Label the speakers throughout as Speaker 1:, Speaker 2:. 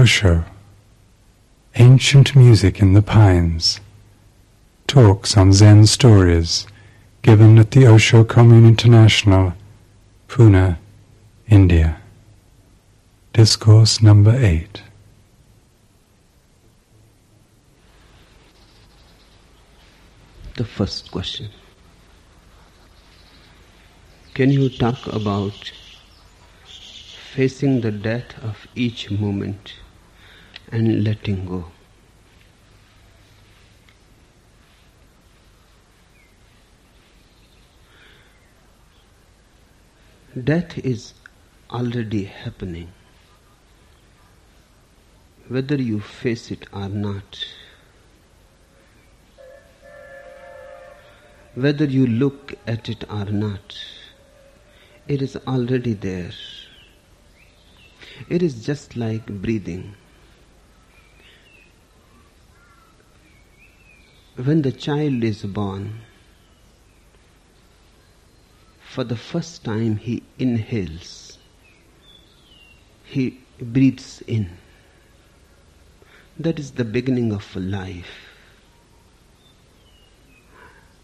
Speaker 1: Osho, Ancient Music in the Pines, talks on Zen stories given at the Osho Commune International, Pune, India. Discourse number 8.
Speaker 2: The first question. Can you talk about facing the death of each moment and letting go? Death is already happening, whether you face it or not, whether you look at it or not. It is already there. It is just like breathing. When the child is born, for the first time he inhales, he breathes in. That is the beginning of life.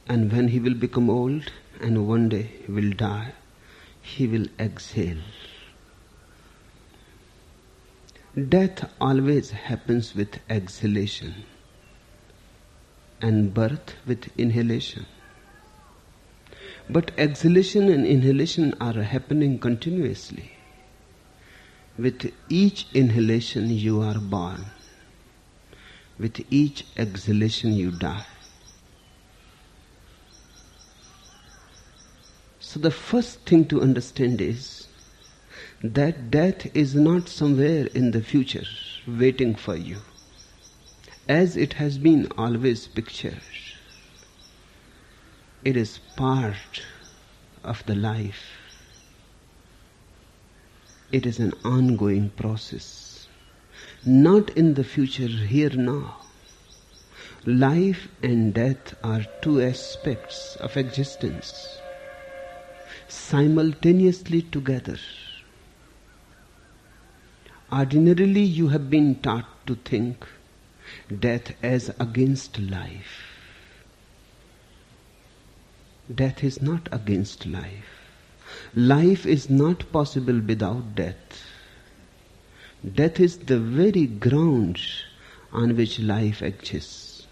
Speaker 2: And when he will become old and one day he will die, he will exhale. Death always happens with exhalation and birth with inhalation. But exhalation and inhalation are happening continuously. With each inhalation you are born. With each exhalation you die. So the first thing to understand is that death is not somewhere in the future waiting for you, as it has been always pictured. It is part of the life. It is an ongoing process, not in the future, here now. Life and death are two aspects of existence, simultaneously together. Ordinarily you have been taught to think death as against life. Death is not against life. Life is not possible without death. Death is the very ground on which life exists.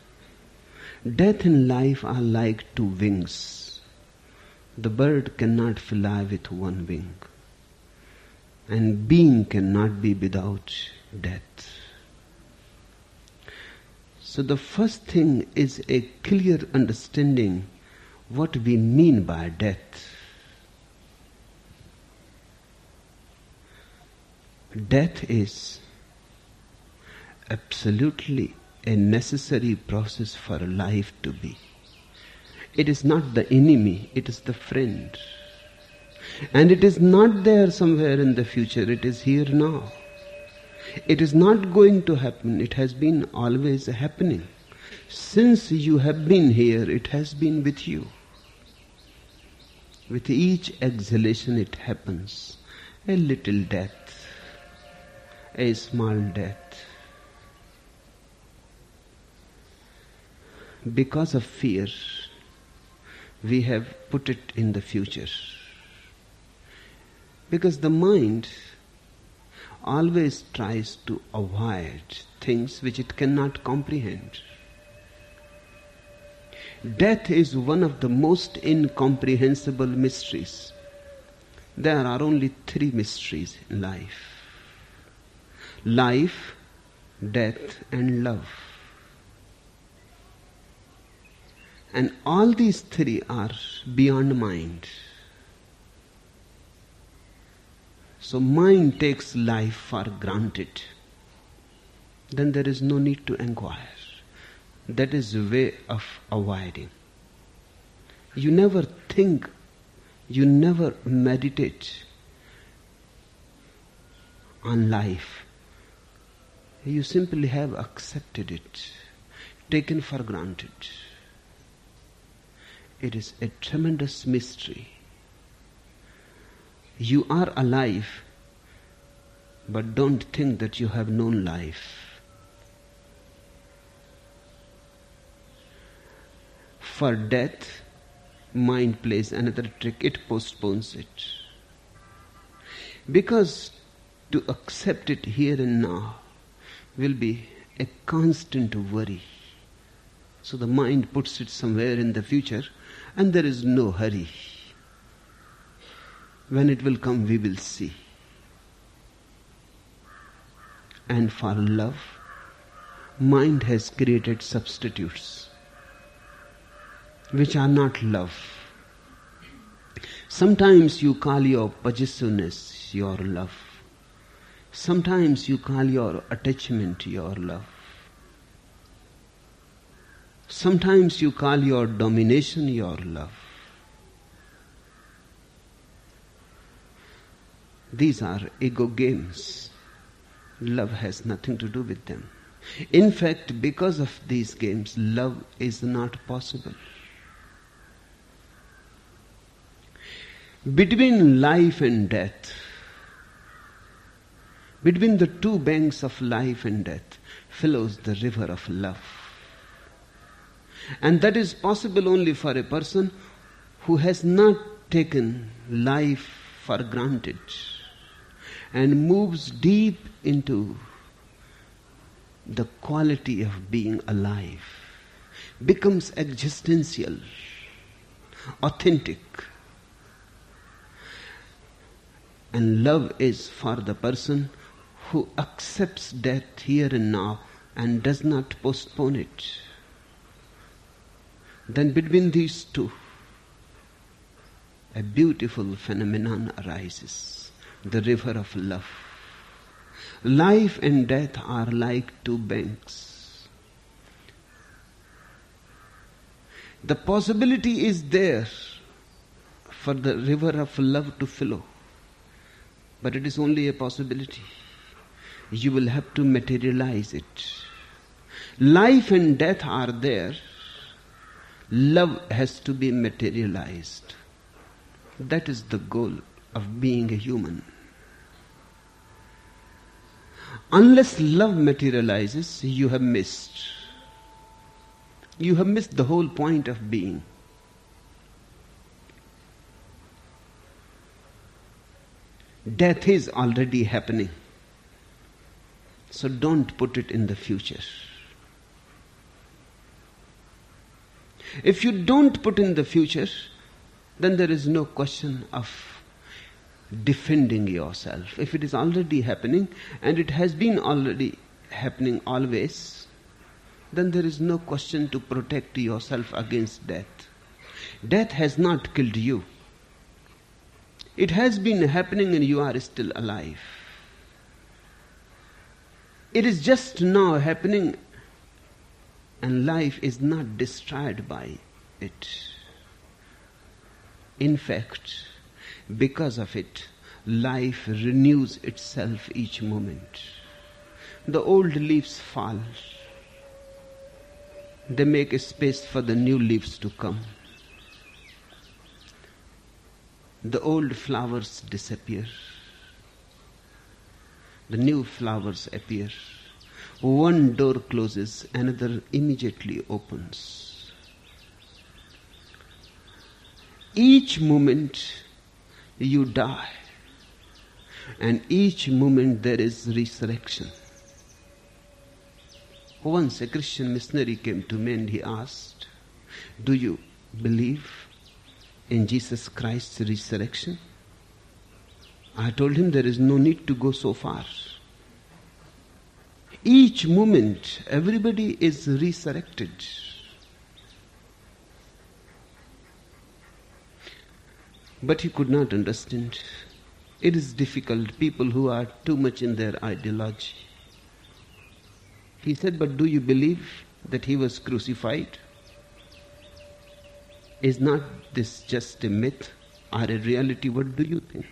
Speaker 2: Death and life are like two wings. The bird cannot fly with one wing, and being cannot be without death. So the first thing is a clear understanding what we mean by death. Death is absolutely a necessary process for life to be. It is not the enemy, it is the friend. And it is not there somewhere in the future, it is here now. It is not going to happen, it has been always happening. Since you have been here, it has been with you. With each exhalation it happens. A little death, a small death. Because of fear, we have put it in the future. Because the mind always tries to avoid things which it cannot comprehend. Death is one of the most incomprehensible mysteries. There are only 3 mysteries in life: life, death, and love. And all these 3 are beyond mind. So mind takes life for granted. Then there is no need to inquire. That is a way of avoiding. You never think, you never meditate on life. You simply have accepted it, taken for granted. It is a tremendous mystery. You are alive But don't think that you have known life. For death, mind plays another trick. It postpones it. Because to accept it here and now will be a constant worry. So the mind puts it somewhere in the future, and there is no hurry. When it will come, we will see. And for love, mind has created substitutes which are not love. Sometimes you call your possessiveness your love. Sometimes you call your attachment your love. Sometimes you call your domination your love. These are ego games. Love has nothing to do with them. In fact, because of these games, love is not possible. Between life and death, between the two banks of life and death, flows the river of love. And that is possible only for a person who has not taken life for granted and moves deep into the quality of being alive, becomes existential, authentic. And love is for the person who accepts death here and now and does not postpone it. Then between these two, a beautiful phenomenon arises, the river of love. Life and death are like two banks. The possibility is there for the river of love to flow, but it is only a possibility. You will have to materialize it. Life and death are there. Love has to be materialized. That is the goal of being a human. Unless love materializes, you have missed. You have missed the whole point of being. Death is already happening. So don't put it in the future. If you don't put in the future, then there is no question of defending yourself. If it is already happening, and it has been already happening always, then there is no question to protect yourself against death. Death has not killed you. It has been happening and you are still alive. It is just now happening and life is not destroyed by it. In fact, because of it, life renews itself each moment. The old leaves fall. They make a space for the new leaves to come. The old flowers disappear. The new flowers appear. One door closes, another immediately opens. Each moment you die, and each moment there is resurrection. Once a Christian missionary came to me and he asked, "Do you believe in Jesus Christ's resurrection?" I told him there is no need to go so far. Each moment, everybody is resurrected. But he could not understand. It is difficult, people who are too much in their ideology. He said, "But do you believe that he was crucified? Is not this just a myth or a reality? What do you think?"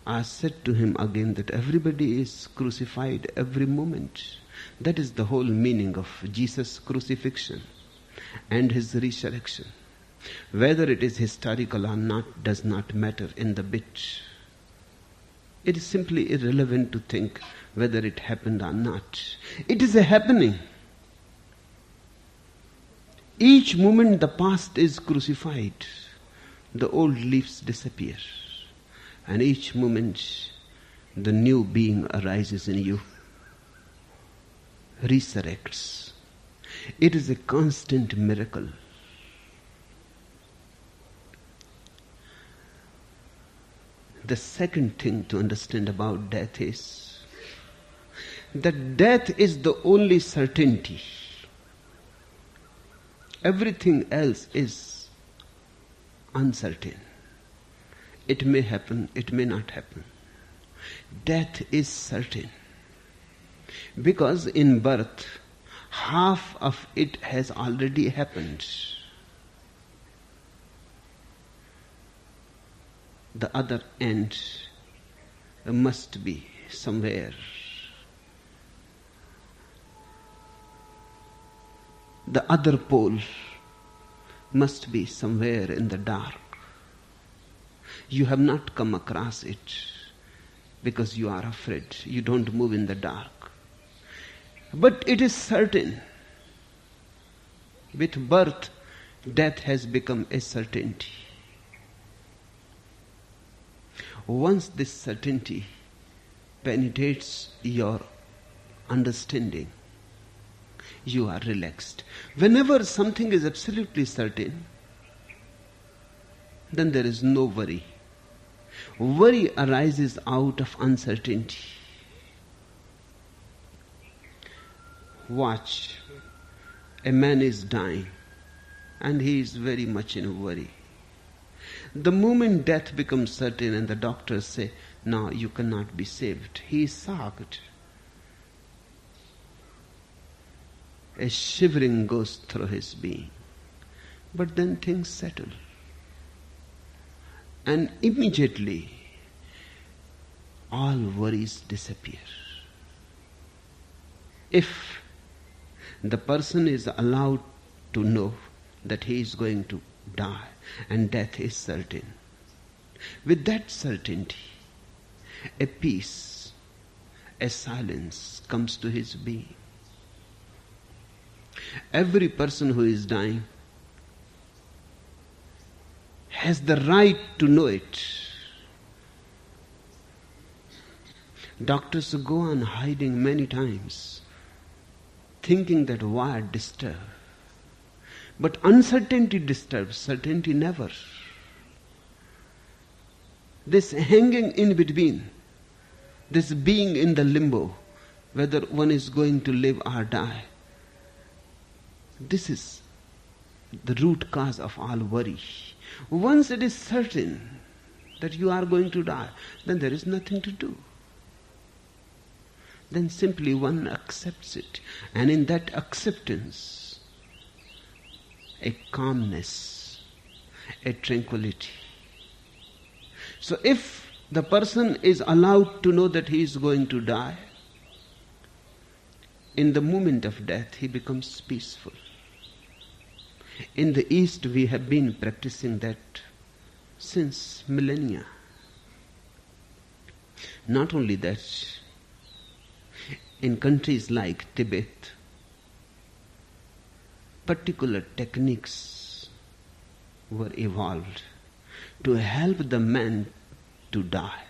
Speaker 2: I said to him again that everybody is crucified every moment. That is the whole meaning of Jesus' crucifixion and his resurrection. Whether it is historical or not does not matter in the bit. It is simply irrelevant to think whether it happened or not. It is a happening. Each moment the past is crucified, the old leaves disappear, and each moment the new being arises in you, resurrects. It is a constant miracle. The second thing to understand about death is that death is the only certainty. Everything else is uncertain. It may happen, it may not happen. Death is certain. Because in birth, half of it has already happened. The other end must be somewhere. The other pole must be somewhere in the dark. You have not come across it because you are afraid. You don't move in the dark. But it is certain. With birth, death has become a certainty. Once this certainty penetrates your understanding, you are relaxed. Whenever something is absolutely certain, then there is no worry. Worry arises out of uncertainty. Watch. A man is dying and he is very much in a worry. The moment death becomes certain and the doctors say, "No, you cannot be saved," he is shocked. A shivering goes through his being. But then things settle. And immediately all worries disappear. If the person is allowed to know that he is going to die and death is certain, with that certainty, a peace, a silence comes to his being. Every person who is dying has the right to know it. Doctors go on hiding many times, thinking that why disturb? But uncertainty disturbs, certainty never. This hanging in between, this being in the limbo, whether one is going to live or die, this is the root cause of all worry. Once it is certain that you are going to die, then there is nothing to do. Then simply one accepts it. And in that acceptance, a calmness, a tranquility. So if the person is allowed to know that he is going to die, in the moment of death he becomes peaceful. In the East we have been practicing that since millennia. Not only that, in countries like Tibet, particular techniques were evolved to help the man to die.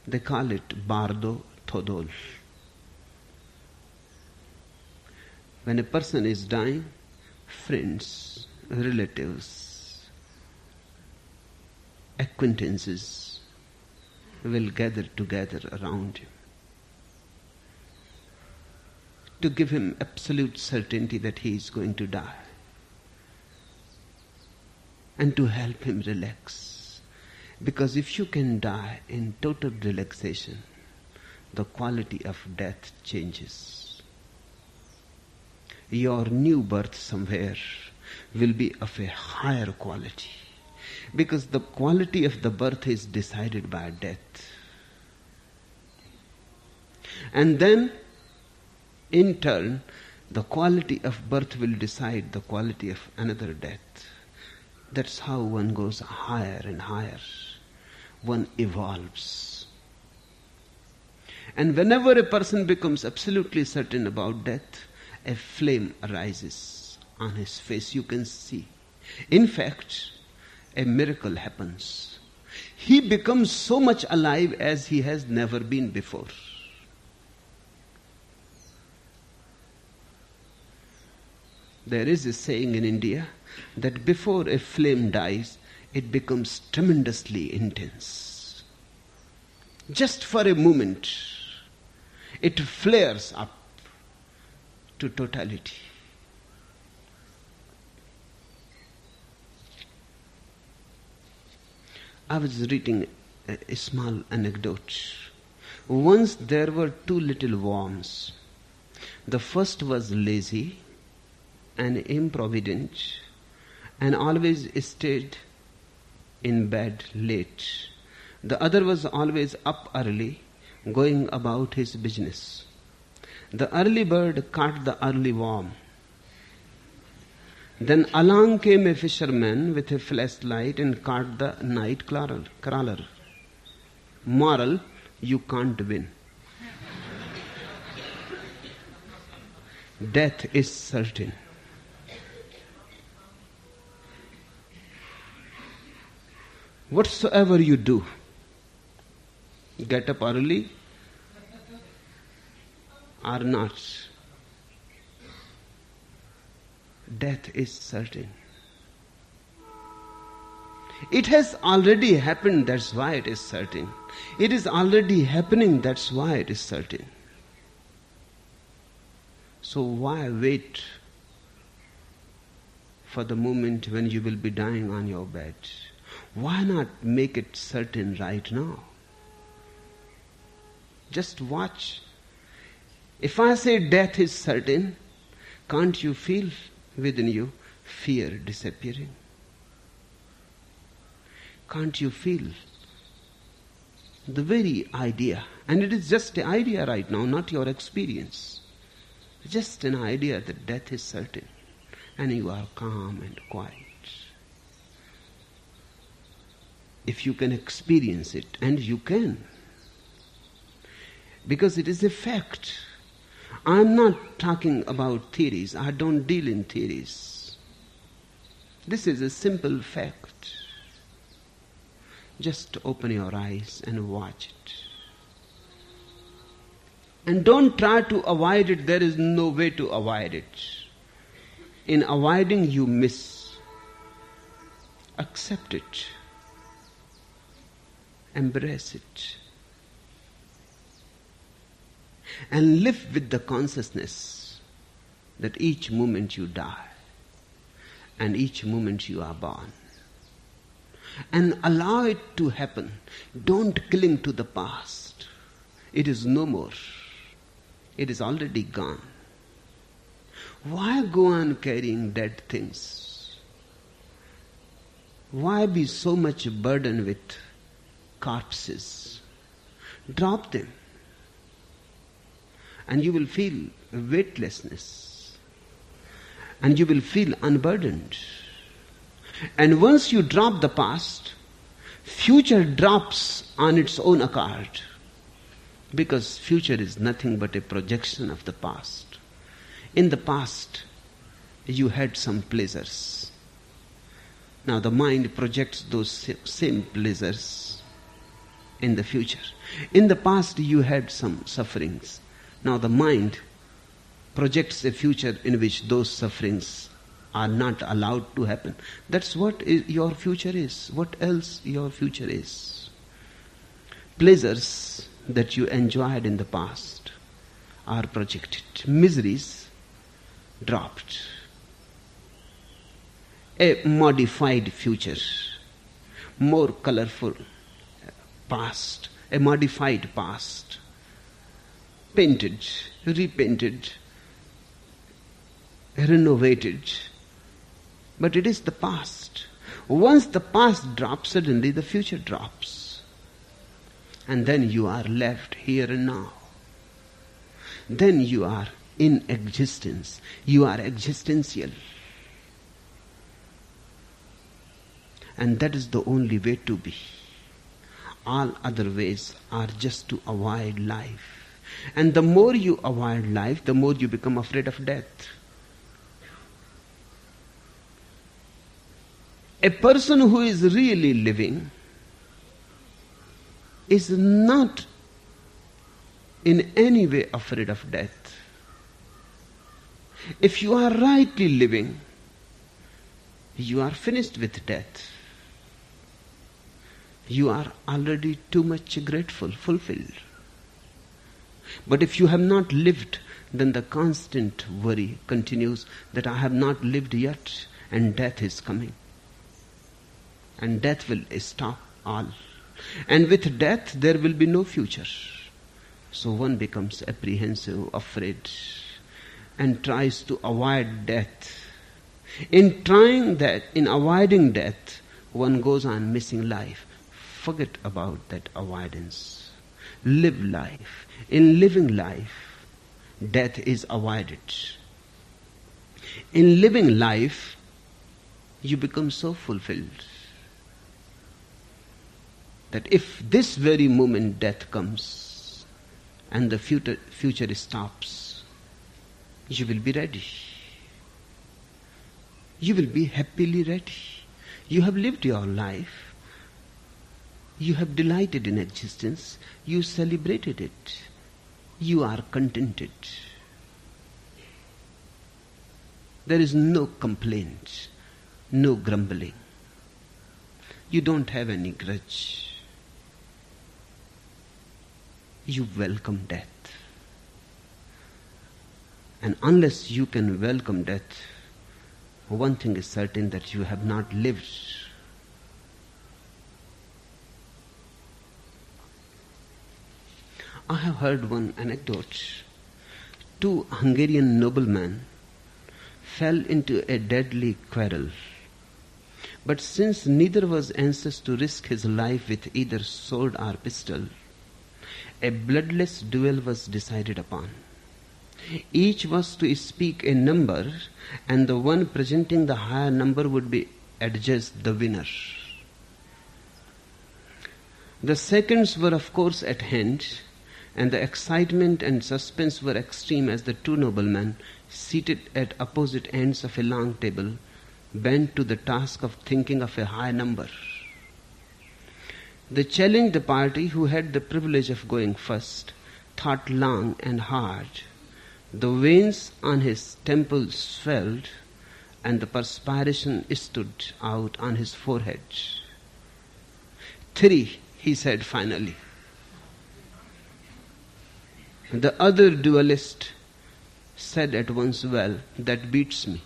Speaker 2: They call it Bardo Thodol. When a person is dying, friends, relatives, acquaintances will gather together around him to give him absolute certainty that he is going to die and to help him relax. Because if you can die in total relaxation, the quality of death changes. Your new birth somewhere will be of a higher quality, because the quality of the birth is decided by death. And then, in turn, the quality of birth will decide the quality of another death. That's how one goes higher and higher. one evolves. And whenever a person becomes absolutely certain about death, a flame arises on his face. You can see. In fact, a miracle happens. He becomes so much alive as he has never been before. There is a saying in India that before a flame dies, it becomes tremendously intense. Just for a moment, it flares up to totality. I was reading a small anecdote. Once there were two little worms. The first was lazy and improvident and always stayed in bed late. The other was always up early, going about his business. The early bird caught the early worm. Then along came a fisherman with a flashlight and caught the night crawler. Moral, you can't win. Death is certain. Whatsoever you do, get up early or not, death is certain. It has already happened, that's why it is certain. It is already happening, that's why it is certain. So why wait for the moment when you will be dying on your bed? Why not make it certain right now? Just watch. If I say death is certain, can't you feel within you fear disappearing? Can't you feel the very idea, and it is just an idea right now, not your experience, just an idea that death is certain, and you are calm and quiet. If you can experience it, and you can, because it is a fact. I am not talking about theories. I don't deal in theories. This is a simple fact. Just open your eyes and watch it. And don't try to avoid it. There is no way to avoid it. In avoiding, you miss. Accept it. Embrace it. And live with the consciousness that each moment you die and each moment you are born. And allow it to happen. Don't cling to the past. It is no more. It is already gone. Why go on carrying dead things? Why be so much burdened with corpses? Drop them. And you will feel weightlessness. And you will feel unburdened. And once you drop the past, future drops on its own accord. Because future is nothing but a projection of the past. In the past, you had some pleasures. Now the mind projects those same pleasures in the future. In the past, you had some sufferings. Now the mind projects a future in which those sufferings are not allowed to happen. That's what your future is. What else your future is? Pleasures that you enjoyed in the past are projected. Miseries dropped. A modified future, more colorful past, a modified past, painted, repainted, renovated. But it is the past. Once the past drops, suddenly the future drops. And then you are left here and now. Then you are in existence. You are existential. And that is the only way to be. All other ways are just to avoid life. And the more you avoid life, the more you become afraid of death. A person who is really living is not in any way afraid of death. If you are rightly living, you are finished with death. You are already too much grateful, fulfilled. But if you have not lived, then the constant worry continues that I have not lived yet and death is coming. And death will stop all. And with death there will be no future. So one becomes apprehensive, afraid, and tries to avoid death. In avoiding death, one goes on missing life. Forget about that avoidance. Live life. In living life, death is avoided. In living life, you become so fulfilled that if this very moment death comes and the future stops, you will be ready. You will be happily ready. You have lived your life. You have delighted in existence. You celebrated it. You are contented. There is no complaint, no grumbling. You don't have any grudge. You welcome death. And unless you can welcome death, one thing is certain, that you have not lived. I have heard one anecdote. Two Hungarian noblemen fell into a deadly quarrel. But since neither was anxious to risk his life with either sword or pistol, a bloodless duel was decided upon. Each was to speak a number, and the one presenting the higher number would be adjudged the winner. The seconds were of course at hand, and the excitement and suspense were extreme as the two noblemen, seated at opposite ends of a long table, bent to the task of thinking of a high number. The challenged party, who had the privilege of going first, thought long and hard. The veins on his temples swelled, and the perspiration stood out on his forehead. 3, he said finally. The other duelist said at once, well, that beats me.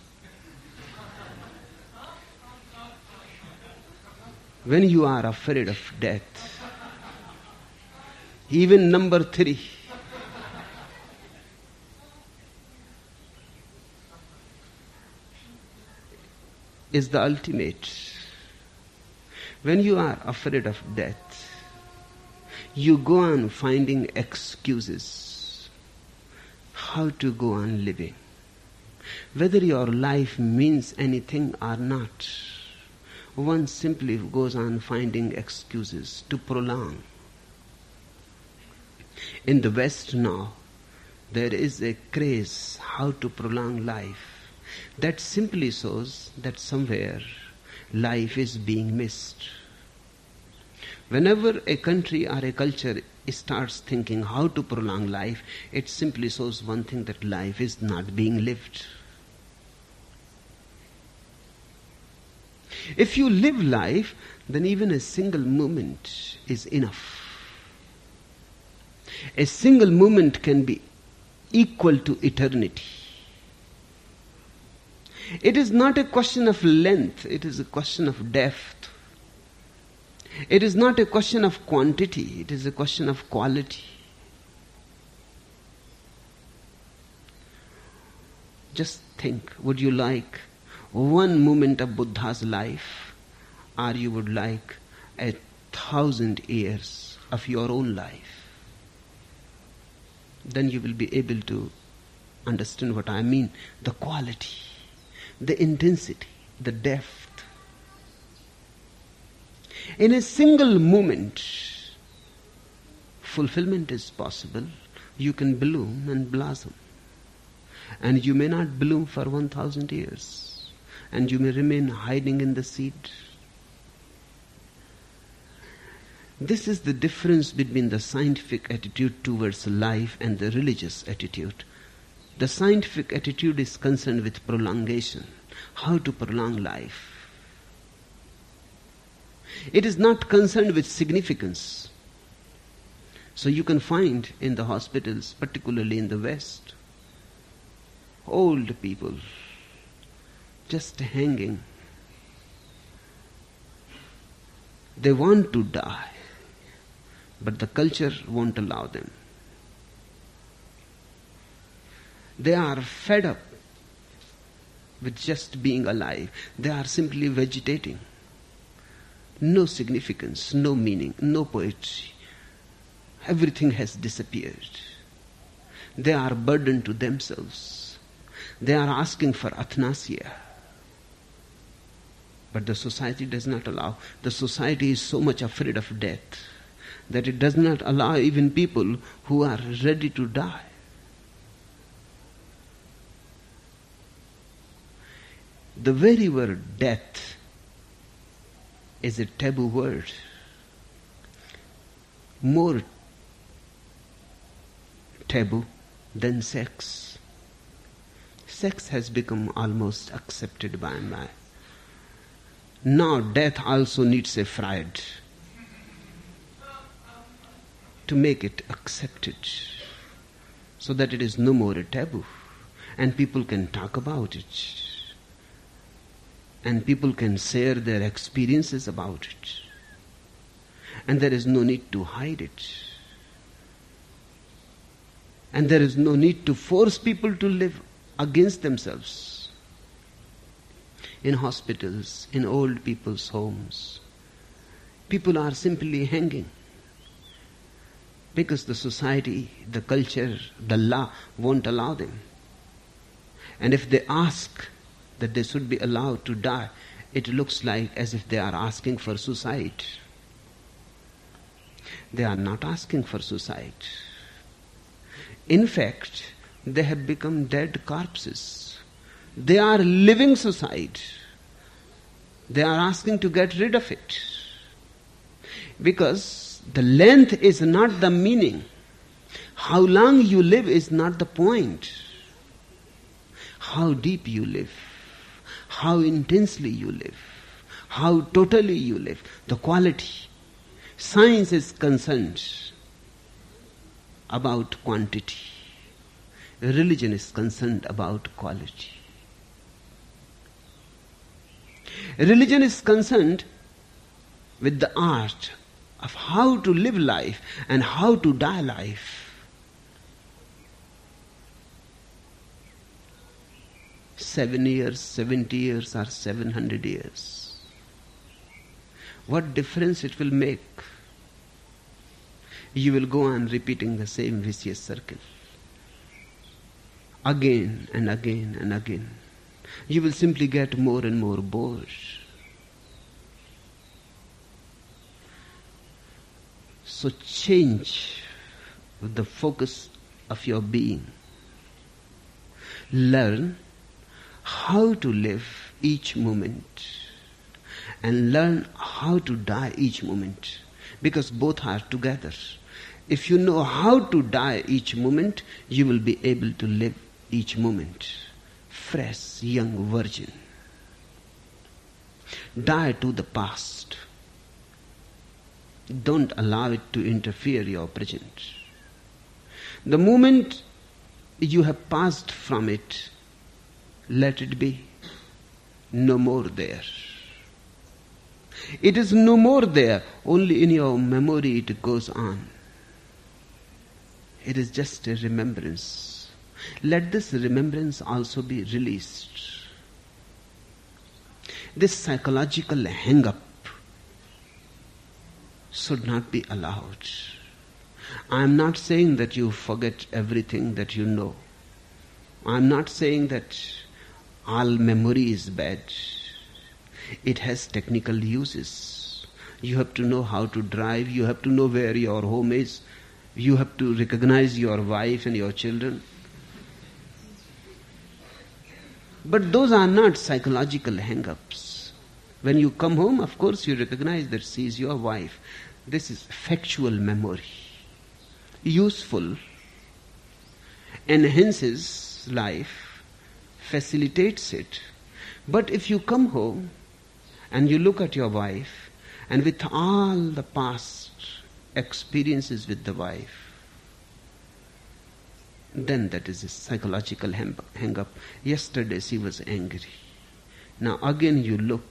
Speaker 2: When you are afraid of death, even number 3 is the ultimate. When you are afraid of death, you go on finding excuses how to go on living. Whether your life means anything or not, one simply goes on finding excuses to prolong. In the West now, there is a craze how to prolong life that simply shows that somewhere life is being missed. Whenever a country or a culture starts thinking how to prolong life, it simply shows one thing, that life is not being lived. If you live life, then even a single moment is enough. A single moment can be equal to eternity. It is not a question of length, it is a question of depth. It is not a question of quantity, it is a question of quality. Just think, would you like one moment of Buddha's life, or you would like 1,000 years of your own life? Then you will be able to understand what I mean. The quality, the intensity, the depth. In a single moment, fulfillment is possible. You can bloom and blossom. And you may not bloom for 1,000 years. And you may remain hiding in the seed. This is the difference between the scientific attitude towards life and the religious attitude. The scientific attitude is concerned with prolongation, how to prolong life. It is not concerned with significance. So you can find in the hospitals, particularly in the West, old people just hanging. They want to die, but the culture won't allow them. They are fed up with just being alive. They are simply vegetating. No significance, no meaning, no poetry. Everything has disappeared. They are burdened to themselves. They are asking for athanasia. But the society does not allow. The society is so much afraid of death that it does not allow even people who are ready to die. The very word death is a taboo word. More taboo than sex. Sex has become almost accepted by and by. Now death also needs a Freud to make it accepted, so that it is no more a taboo and people can talk about it. And people can share their experiences about it. And there is no need to hide it. And there is no need to force people to live against themselves. In hospitals, in old people's homes, people are simply hanging. Because the society, the culture, the law won't allow them. And if they ask that they should be allowed to die, it looks like as if they are asking for suicide. They are not asking for suicide. In fact, they have become dead corpses. They are living suicide. They are asking to get rid of it. Because the length is not the meaning. How long you live is not the point. How deep you live. How intensely you live, how totally you live, the quality. Science is concerned about quantity. Religion is concerned about quality. Religion is concerned with the art of how to live life and how to die life. "7 years, 70 years, or 700 years. What difference it will make? You will go on repeating the same vicious circle. Again and again and again. You will simply get more and more bored. So change the focus of your being. Learn how to live each moment and learn how to die each moment, because both are together. If you know how to die each moment, you will be able to live each moment. Fresh, young virgin. Die to the past. Don't allow it to interfere your present. The moment you have passed from it, let it be. No more there. It is no more there. Only in your memory it goes on. It is just a remembrance. Let this remembrance also be released. This psychological hang-up should not be allowed. I am not saying that you forget everything that you know. I am not saying that all memory is bad. It has technical uses. You have to know how to drive. You have to know where your home is. You have to recognize your wife and your children. But those are not psychological hang-ups. When you come home, of course you recognize that she is your wife. This is factual memory. Useful, enhances life, facilitates it. But if you come home and you look at your wife, and with all the past experiences with the wife, then that is a psychological hang-up. Yesterday she was angry. Now again you look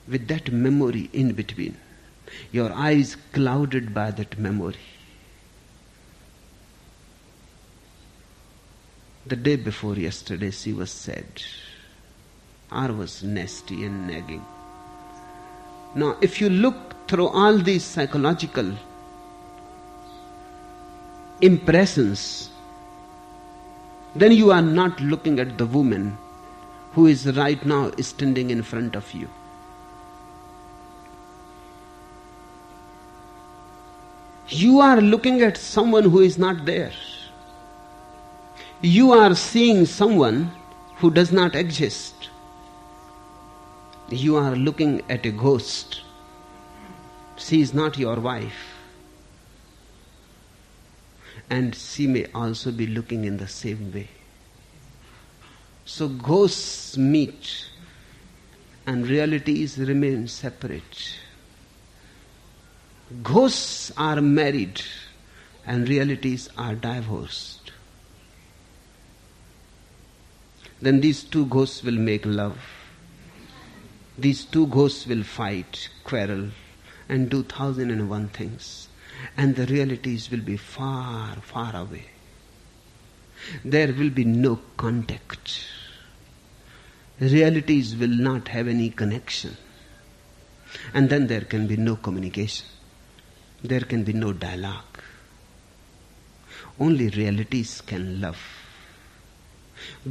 Speaker 2: with that memory in between. Your eyes clouded by that memory. The day before yesterday she was sad, or was nasty and nagging. Now if you look through all these psychological impressions, then you are not looking at the woman who is right now standing in front of you. You are looking at someone who is not there. You are seeing someone who does not exist. You are looking at a ghost. She is not your wife. And she may also be looking in the same way. So ghosts meet and realities remain separate. Ghosts are married and realities are divorced. Then these two ghosts will make love. These two ghosts will fight, quarrel, and do 1,001 things. And the realities will be far, far away. There will be no contact. Realities will not have any connection. And then there can be no communication. There can be no dialogue. Only realities can love.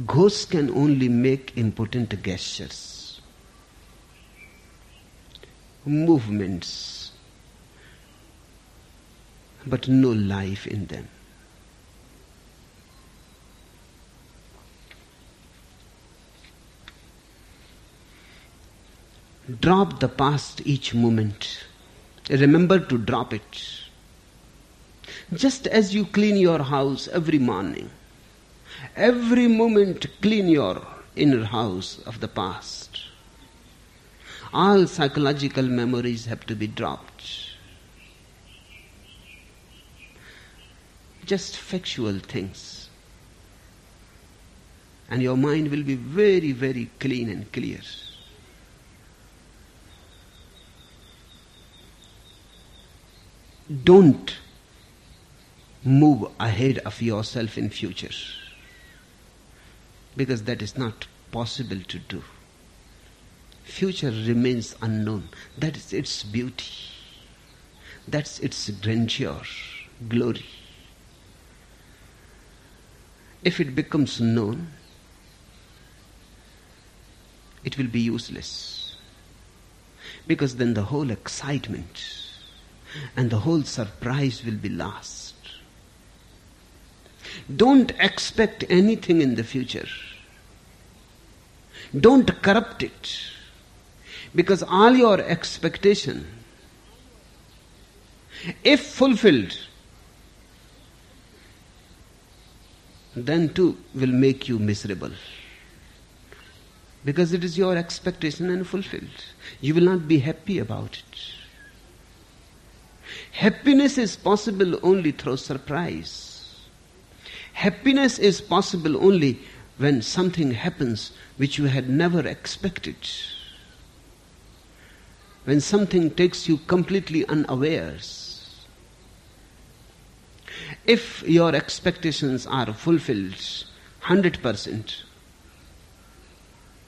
Speaker 2: Ghosts can only make impotent gestures, movements, but no life in them. Drop the past each moment. Remember to drop it. Just as you clean your house every morning, every moment clean your inner house of the past. All psychological memories have to be dropped. Just factual things. And your mind will be very, very clean and clear. Don't move ahead of yourself in future, because that is not possible to do. Future remains unknown. That is its beauty. That's its grandeur, glory. If it becomes known, it will be useless, because then the whole excitement and the whole surprise will be lost. Don't expect anything in the future. Don't corrupt it, because all your expectation, if fulfilled, then too will make you miserable, because it is your expectation and fulfilled. You will not be happy about it. Happiness is possible only through surprise. Happiness is possible only when something happens which you had never expected. When something takes you completely unawares. If your expectations are fulfilled 100%,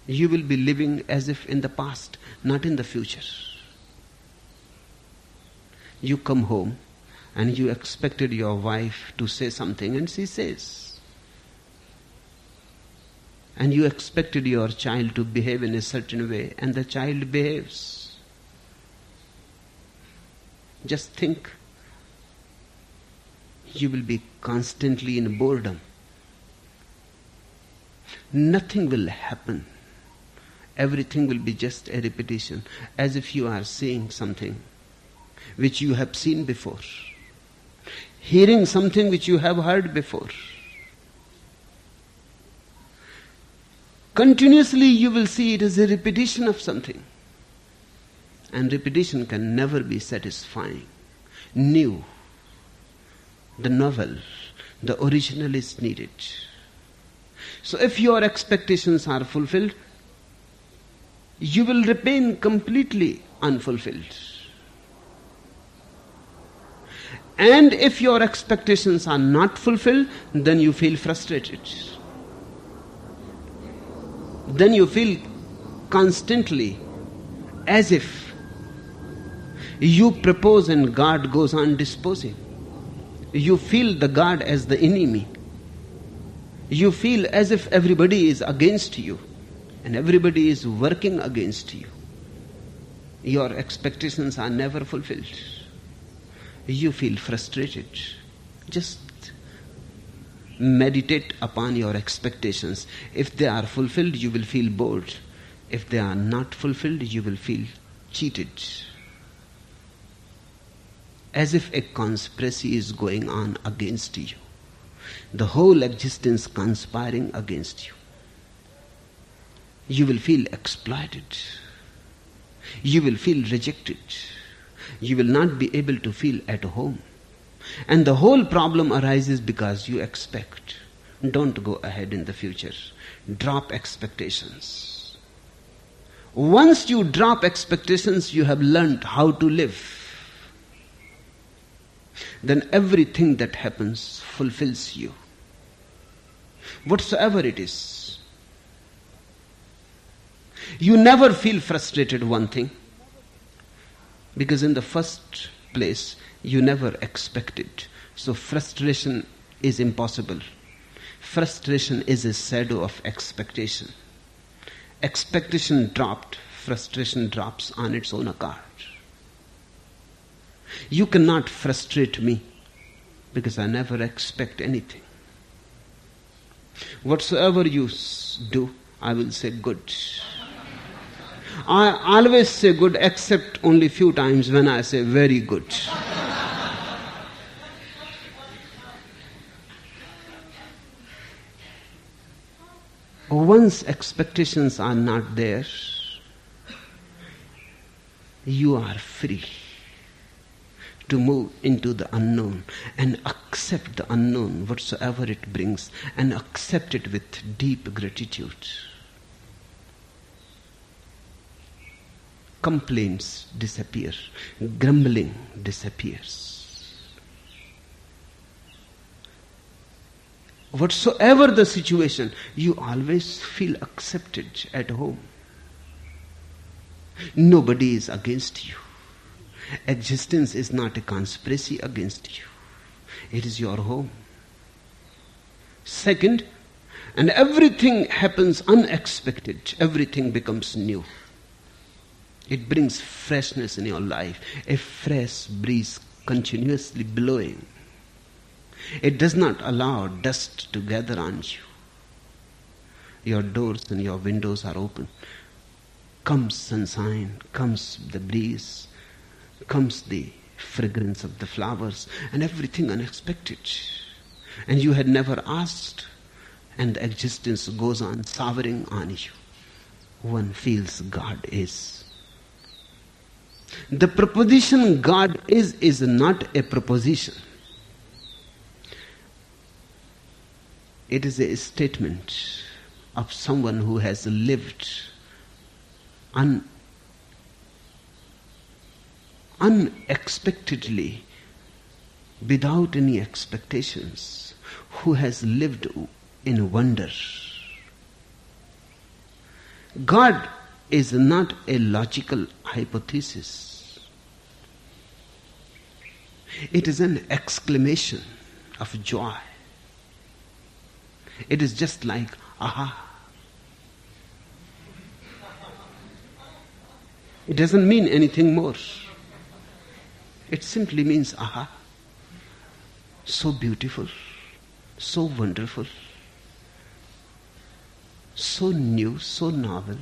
Speaker 2: you will be living as if in the past, not in the future. You come home and you expected your wife to say something, and she says. And you expected your child to behave in a certain way, and the child behaves. Just think You will be constantly in boredom. Nothing will happen. Everything will be just a repetition, as if you are seeing something which you have seen before, hearing something which you have heard before. Continuously you will see it as a repetition of something. And repetition can never be satisfying. New, the novel, the original is needed. So if your expectations are fulfilled, you will remain completely unfulfilled. And if your expectations are not fulfilled, then you feel frustrated. Then you feel constantly as if you propose and God goes on disposing. You feel the God as the enemy. You feel as if everybody is against you and everybody is working against you. Your expectations are never fulfilled. You feel frustrated. Just meditate upon your expectations. If they are fulfilled, you will feel bored. If they are not fulfilled, you will feel cheated. As if a conspiracy is going on against you. The whole existence conspiring against you. You will feel exploited. You will feel rejected. You will not be able to feel at home. And the whole problem arises because you expect. Don't go ahead in the future. Drop expectations. Once you drop expectations, you have learned how to live. Then everything that happens fulfills you. Whatsoever it is. You never feel frustrated, one thing. Because in the first place, you never expected. So frustration is impossible. Frustration is a shadow of expectation. Expectation dropped, frustration drops on its own account. You cannot frustrate me because I never expect anything. Whatsoever you do, I will say good. I always say good except only few times when I say very good. Once expectations are not there, you are free to move into the unknown and accept the unknown, whatsoever it brings, and accept it with deep gratitude. Complaints disappear. Grumbling disappears. Whatsoever the situation, you always feel accepted at home. Nobody is against you. Existence is not a conspiracy against you. It is your home. Second, and everything happens unexpected. Everything becomes new. It brings freshness in your life. A fresh breeze continuously blowing. It does not allow dust to gather on you. Your doors and your windows are open. Comes sunshine, comes the breeze, comes the fragrance of the flowers, and everything unexpected. And you had never asked, and the existence goes on showering on you. One feels God is. The proposition God is not a proposition. It is a statement of someone who has lived unexpectedly, without any expectations, who has lived in wonder. God is not a logical hypothesis. It is an exclamation of joy. It is just like, aha. It doesn't mean anything more. It simply means, aha. so beautiful, so wonderful, so new, so novel,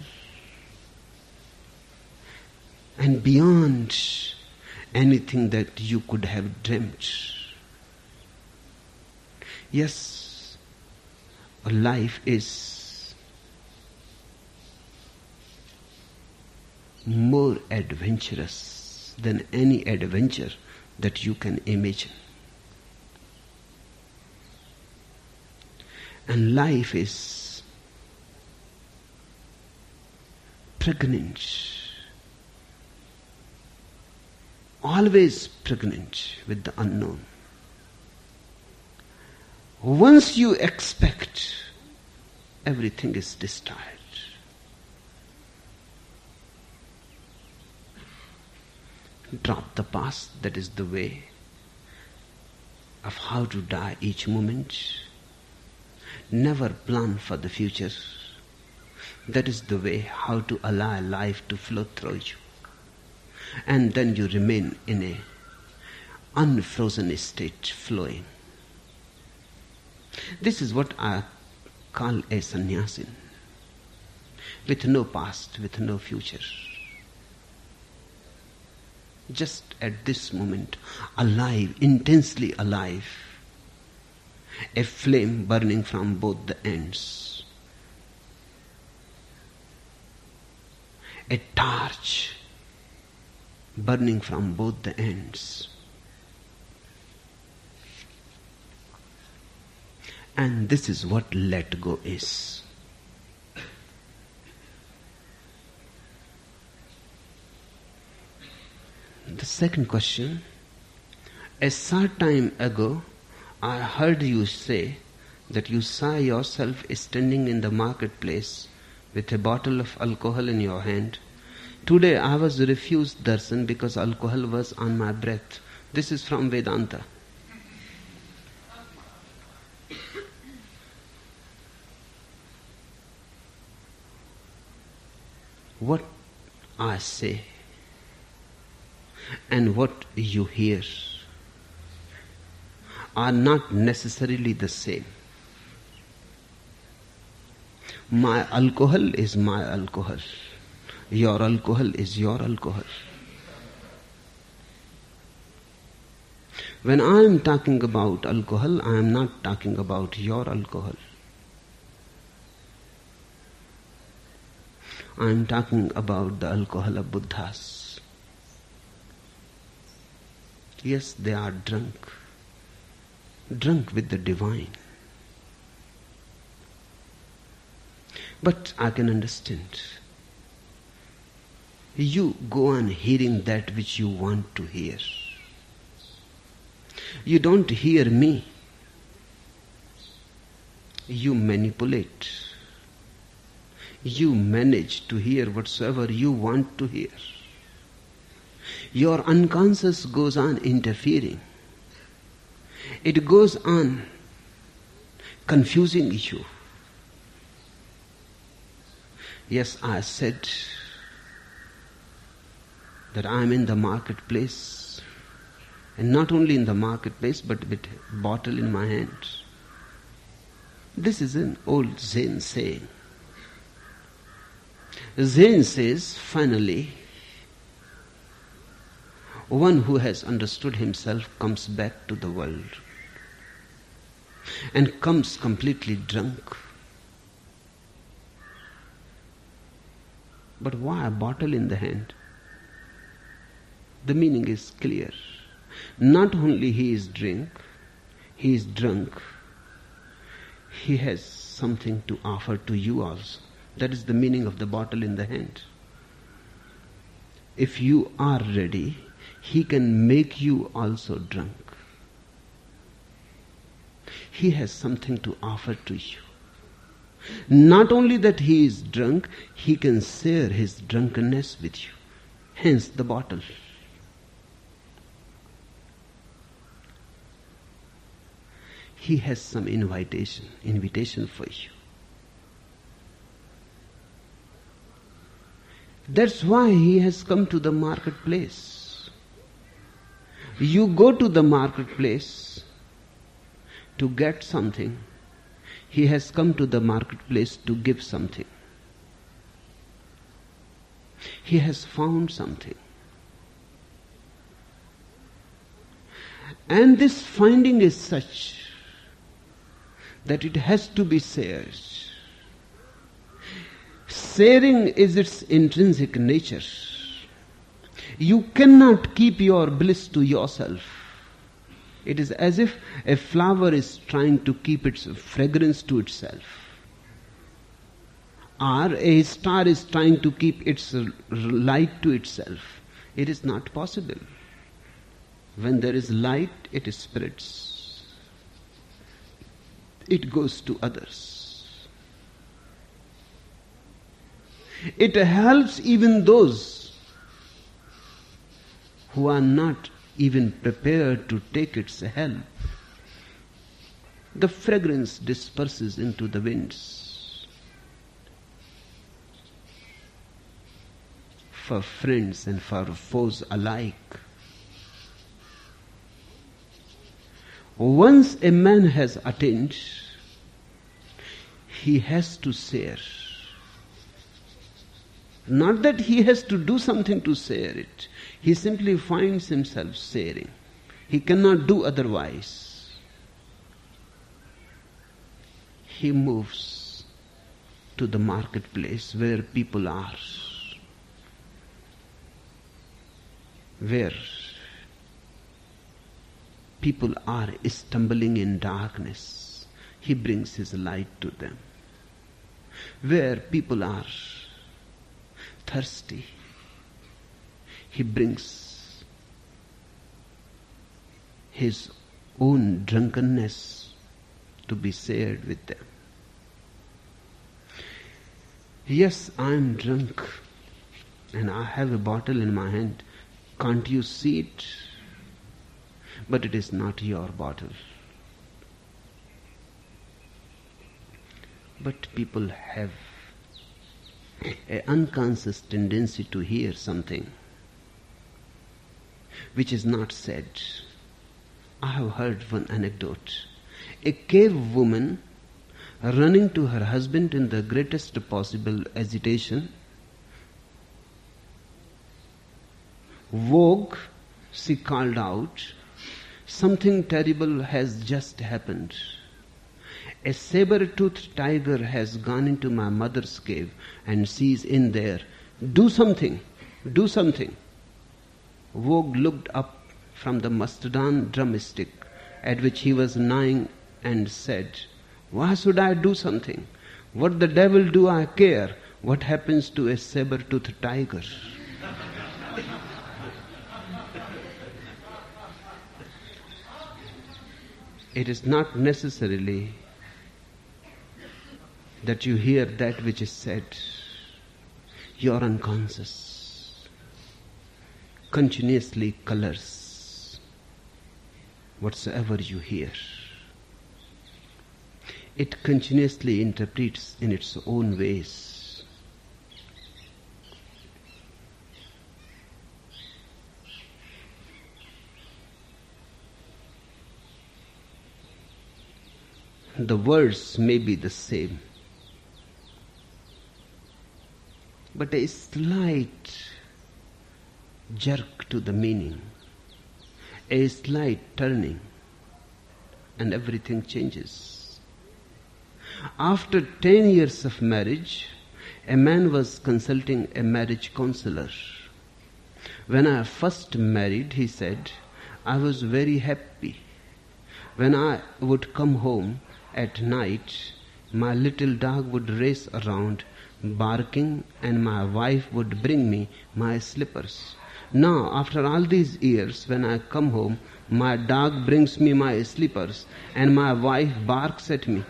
Speaker 2: and beyond anything that you could have dreamt. Yes, life is more adventurous than any adventure that you can imagine. And life is pregnant, always pregnant with the unknown. Once you expect, everything is destroyed. Drop the past, that is the way of how to die each moment. Never plan for the future. That is the way how to allow life to flow through you. And then you remain in a unfrozen state, flowing. This is what I call a sannyasin, with no past, with no future. Just at this moment, alive, intensely alive, a flame burning from both the ends, a torch burning from both the ends. And this is what let go is. The second question. A short time ago, I heard you say that you saw yourself standing in the marketplace with a bottle of alcohol in your hand. Today I was refused darshan because alcohol was on my breath. This is from Vedanta. What I say and what you hear are not necessarily the same. My alcohol is my alcohol. Your alcohol is your alcohol. When I am talking about alcohol, I am not talking about your alcohol. I am talking about the alcohol of Buddhas. Yes, they are drunk with the divine. But I can understand. You go on hearing that which you want to hear. You don't hear me. You manipulate. You manage to hear whatsoever you want to hear. Your unconscious goes on interfering. It goes on confusing you. Yes, I said that I am in the marketplace, and not only in the marketplace but with a bottle in my hand. This is an old Zen saying. Zen says, finally, one who has understood himself comes back to the world and comes completely drunk. But why a bottle in the hand? The meaning is clear. Not only he is drunk, he has something to offer to you also. That is the meaning of the bottle in the hand. If you are ready, he can make you also drunk. He has something to offer to you. Not only that he is drunk, he can share his drunkenness with you. Hence the bottle. He has some invitation for you. That's why he has come to the marketplace. You go to the marketplace to get something. He has come to the marketplace to give something. He has found something. And this finding is such that it has to be shared. Sharing is its intrinsic nature. You cannot keep your bliss to yourself. It is as if a flower is trying to keep its fragrance to itself. Or a star is trying to keep its light to itself. It is not possible. When there is light, it spreads. It goes to others. It helps even those who are not even prepared to take its help. The fragrance disperses into the winds. For friends and for foes alike. Once a man has attained, he has to share. Not that he has to do something to share it. He simply finds himself sharing. He cannot do otherwise. He moves to the marketplace where people are. Where people are stumbling in darkness, he brings his light to them. Where people are thirsty, he brings his own drunkenness to be shared with them. Yes, I am drunk and I have a bottle in my hand. Can't you see it? But it is not your bottle. But people have an unconscious tendency to hear something which is not said. I have heard one anecdote. A cave woman running to her husband in the greatest possible agitation, woke, she called out, "Something terrible has just happened. A saber-toothed tiger has gone into my mother's cave and she's in there. Do something, do something." Vogue looked up from the mastodon drumstick at which he was gnawing and said, "Why should I do something? What the devil do I care what happens to a saber-toothed tiger?" It is not necessarily that you hear that which is said. Your unconscious continuously colors whatsoever you hear. It continuously interprets in its own ways. The words may be the same, but a slight jerk to the meaning, a slight turning, and everything changes. After 10 years of marriage, a man was consulting a marriage counselor. "When I first married," he said, "I was very happy. When I would come home at night, my little dog would race around barking and my wife would bring me my slippers. Now, after all these years, when I come home, my dog brings me my slippers and my wife barks at me."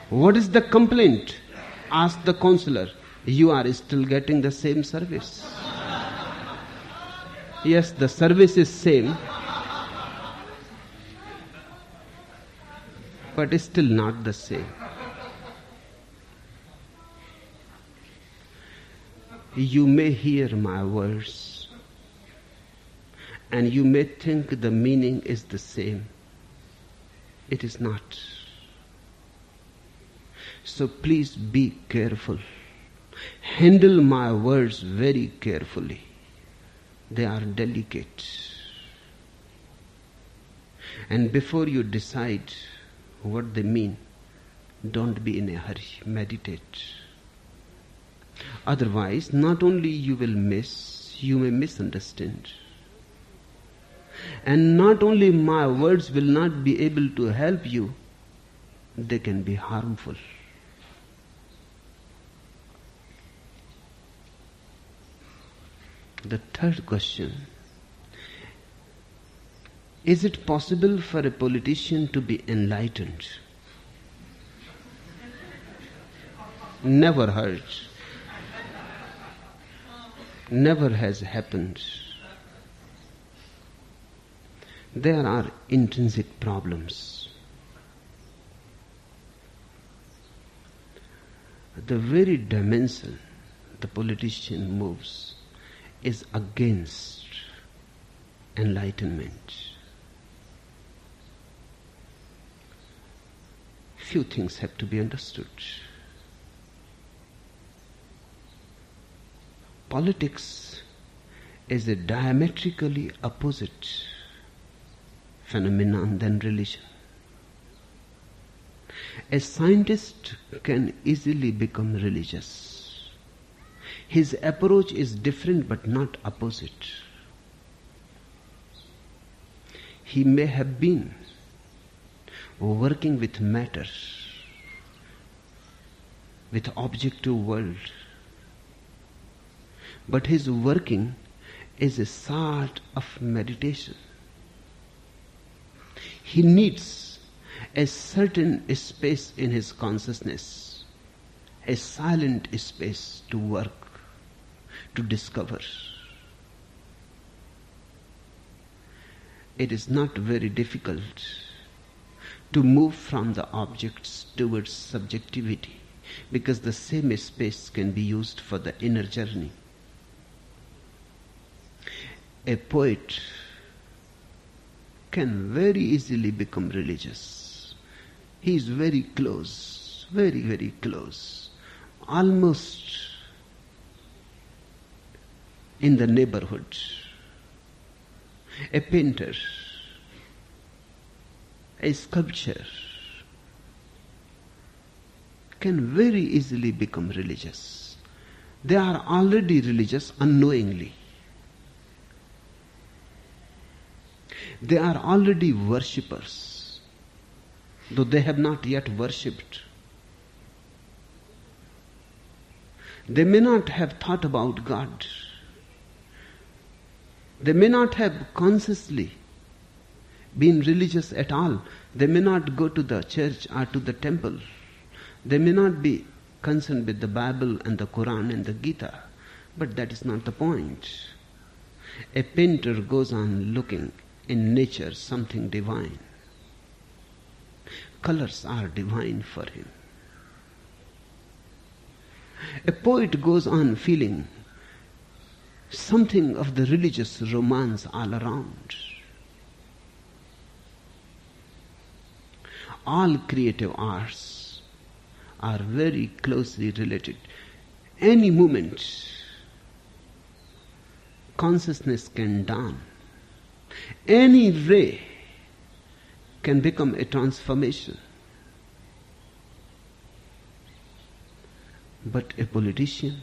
Speaker 2: "What is the complaint?" asked the counselor. "You are still getting the same service." Yes, the service is same, but it's still not the same. You may hear my words and you may think the meaning is the same, It is not. So please be careful. Handle my words very carefully. They are delicate. And before you decide what they mean, don't be in a hurry. Meditate. Otherwise, not only you will miss, you may misunderstand. And not only my words will not be able to help you, they can be harmful. The third question: is it possible for a politician to be enlightened? Never heard. Never has happened. There are intrinsic problems. The very dimension the politician moves is against enlightenment. Few things have to be understood. Politics is a diametrically opposite phenomenon than religion. A scientist can easily become religious. His approach is different but not opposite. He may have been working with matter, with objective world, but his working is a sort of meditation. He needs a certain space in his consciousness, a silent space to work, to discover. It is not very difficult to move from the objects towards subjectivity, because the same space can be used for the inner journey. A poet can very easily become religious. He is very close, very, very close, almost in the neighborhood. A painter, a sculptor can very easily become religious. They are already religious unknowingly. They are already worshippers, though they have not yet worshipped. They may not have thought about God. They may not have consciously been religious at all. They may not go to the church or to the temple. They may not be concerned with the Bible and the Quran and the Gita. But that is not the point. A painter goes on looking in nature something divine. Colors are divine for him. A poet goes on feeling something of the religious romance all around. All creative arts are very closely related. Any moment, consciousness can dawn. Any ray can become a transformation. But a politician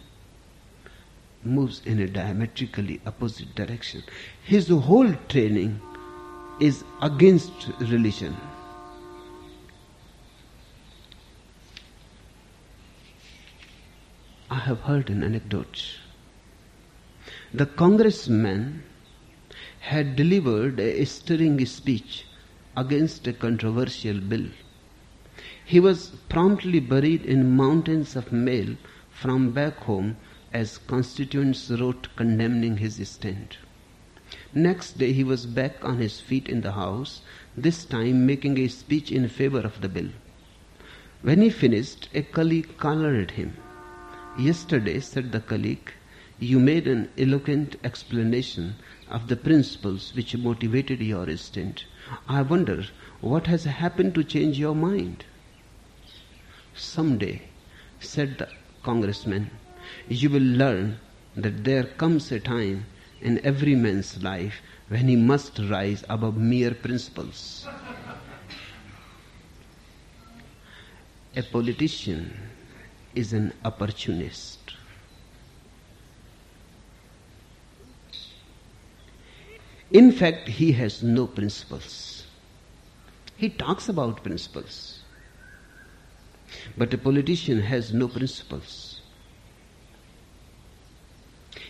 Speaker 2: moves in a diametrically opposite direction. His whole training is against religion. I have heard an anecdote. The congressman had delivered a stirring speech against a controversial bill. He was promptly buried in mountains of mail from back home as constituents wrote condemning his stand. Next day he was back on his feet in the House, this time making a speech in favor of the bill. When he finished, a colleague collared him. "Yesterday," said the colleague, "you made an eloquent explanation of the principles which motivated your stint. I wonder what has happened to change your mind. Someday, said the congressman, you will learn that there comes a time in every man's life when he must rise above mere principles. A politician is an opportunist. In fact, he has no principles. He talks about principles. But a politician has no principles.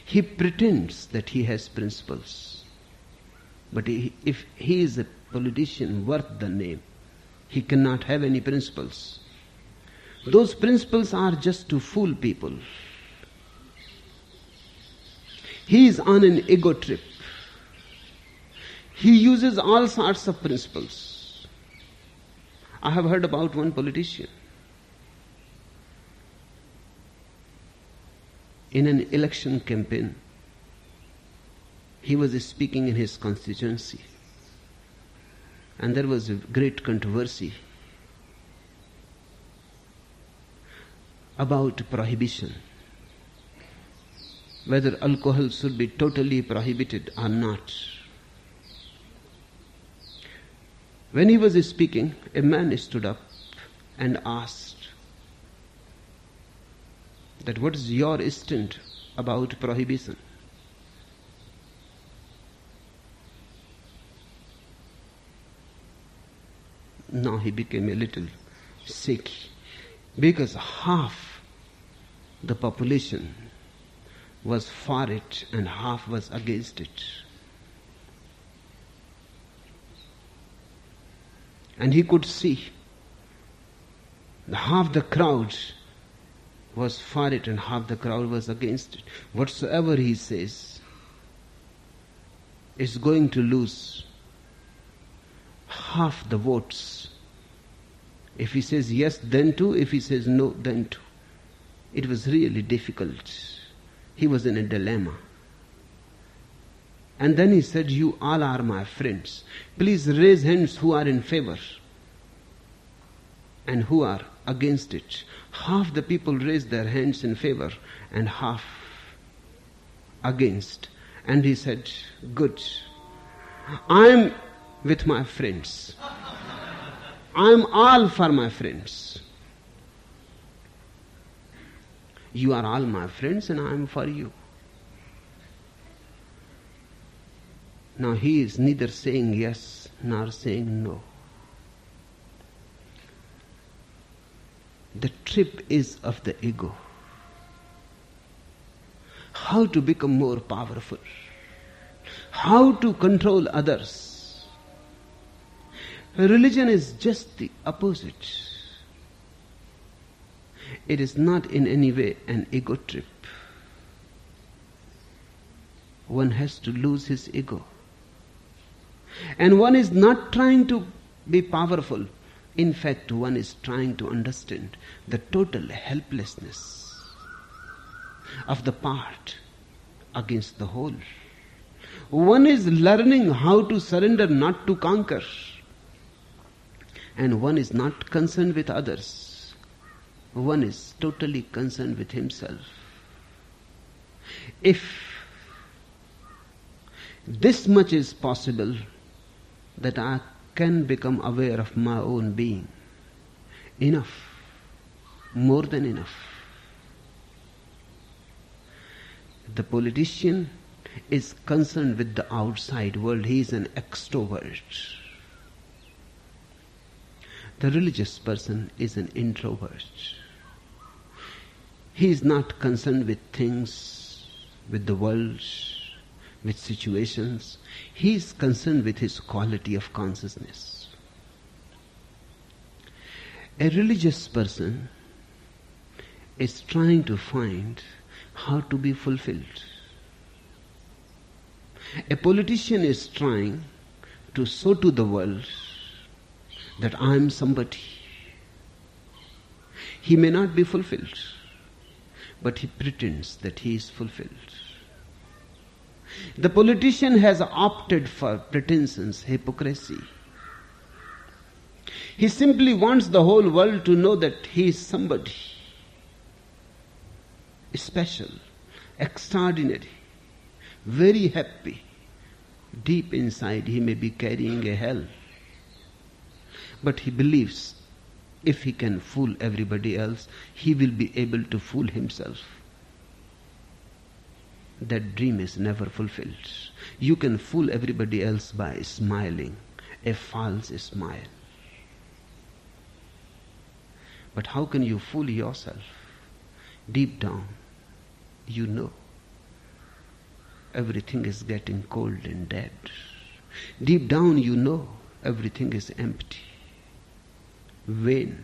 Speaker 2: He pretends that he has principles. But if he is a politician worth the name, he cannot have any principles. Those principles are just to fool people. He is on an ego trip. He uses all sorts of principles. I have heard about one politician. In an election campaign, he was speaking in his constituency, and there was a great controversy about prohibition, whether alcohol should be totally prohibited or not. When he was speaking, a man stood up and asked that what is your stint about prohibition? Now he became a little shaky because half the population was for it and half was against it. And he could see half the crowd was for it and half the crowd was against it. Whatsoever he says is going to lose half the votes. If he says yes, then too. If he says no, then too. It was really difficult. He was in a dilemma. And then he said, you all are my friends. Please raise hands who are in favor and who are against it. Half the people raised their hands in favor and half against. And he said, good. I'm with my friends. I'm all for my friends. You are all my friends and I'm for you. Now he is neither saying yes nor saying no. The trip is of the ego. How to become more powerful. How to control others. Religion is just the opposite. It is not in any way an ego trip. One has to lose his ego. And one is not trying to be powerful. In fact, one is trying to understand the total helplessness of the part against the whole. One is learning how to surrender, not to conquer. And one is not concerned with others. One is totally concerned with himself. If this much is possible, that I can become aware of my own being, enough, more than enough. The politician is concerned with the outside world. He is an extrovert. The religious person is an introvert. He is not concerned with things, with the world, with situations. He is concerned with his quality of consciousness. A religious person is trying to find how to be fulfilled. A politician is trying to show to the world that I am somebody. He may not be fulfilled, but he pretends that he is fulfilled. The politician has opted for pretensions, hypocrisy. He simply wants the whole world to know that he is somebody special, extraordinary, very happy. Deep inside he may be carrying a hell. But he believes if he can fool everybody else, he will be able to fool himself. That dream is never fulfilled. You can fool everybody else by smiling, a false smile. But how can you fool yourself? Deep down, you know everything is getting cold and dead. Deep down, you know everything is empty, vain.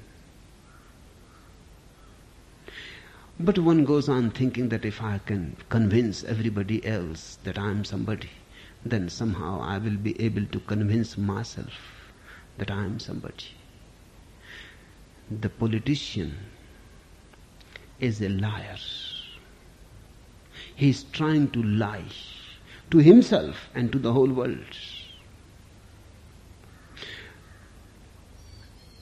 Speaker 2: But one goes on thinking that if I can convince everybody else that I am somebody, then somehow I will be able to convince myself that I am somebody. The politician is a liar. He is trying to lie to himself and to the whole world.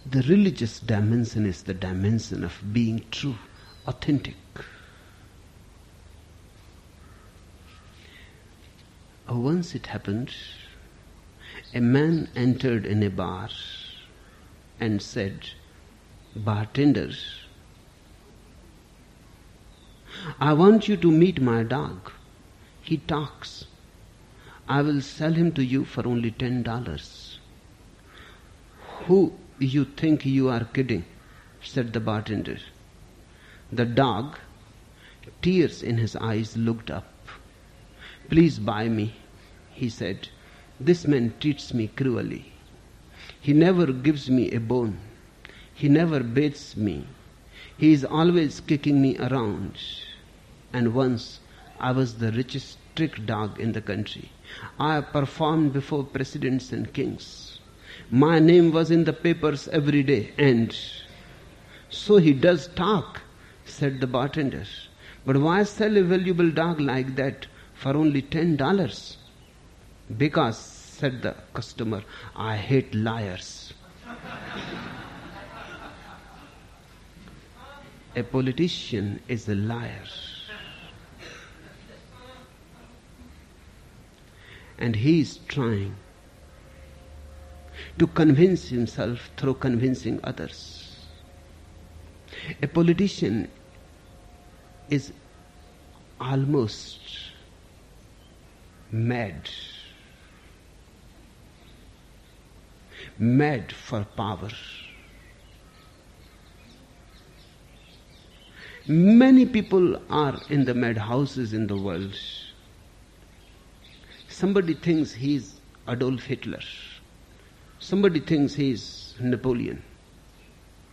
Speaker 2: The religious dimension is the dimension of being true, authentic. Once it happened, a man entered in a bar and said, "Bartender, I want you to meet my dog. He talks. I will sell him to you for only $10. Who you think you are kidding?" said the bartender. The dog, tears in his eyes, looked up. "Please buy me," he said. "This man treats me cruelly. He never gives me a bone. He never bathes me. He is always kicking me around. And once I was the richest trick dog in the country. I performed before presidents and kings. My name was in the papers every day, and so he does talk," said the bartender. "But why sell a valuable dog like that for only $10? "Because," said the customer, "I hate liars." A politician is a liar. And he is trying to convince himself through convincing others. A politician is almost mad for power. Many people are in the madhouses in the world. Somebody thinks he is Adolf Hitler. Somebody thinks he is Napoleon.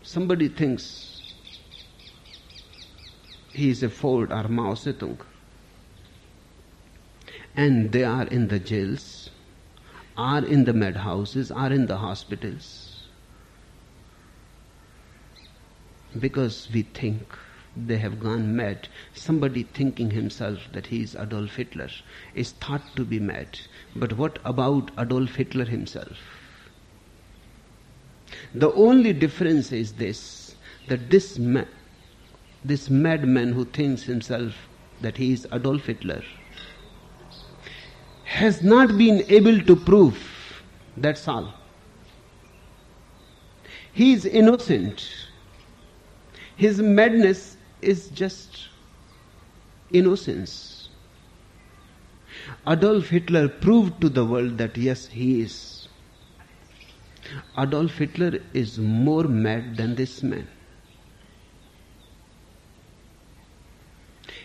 Speaker 2: Somebody thinks he is a Ford or Mao Zedong. And they are in the jails, are in the madhouses, are in the hospitals. Because we think they have gone mad. Somebody thinking himself that he is Adolf Hitler is thought to be mad. But what about Adolf Hitler himself? The only difference is this, that this madman who thinks himself that he is Adolf Hitler has not been able to prove. That's all. He is innocent. His madness is just innocence. Adolf Hitler proved to the world that yes, he is. Adolf Hitler is more mad than this man.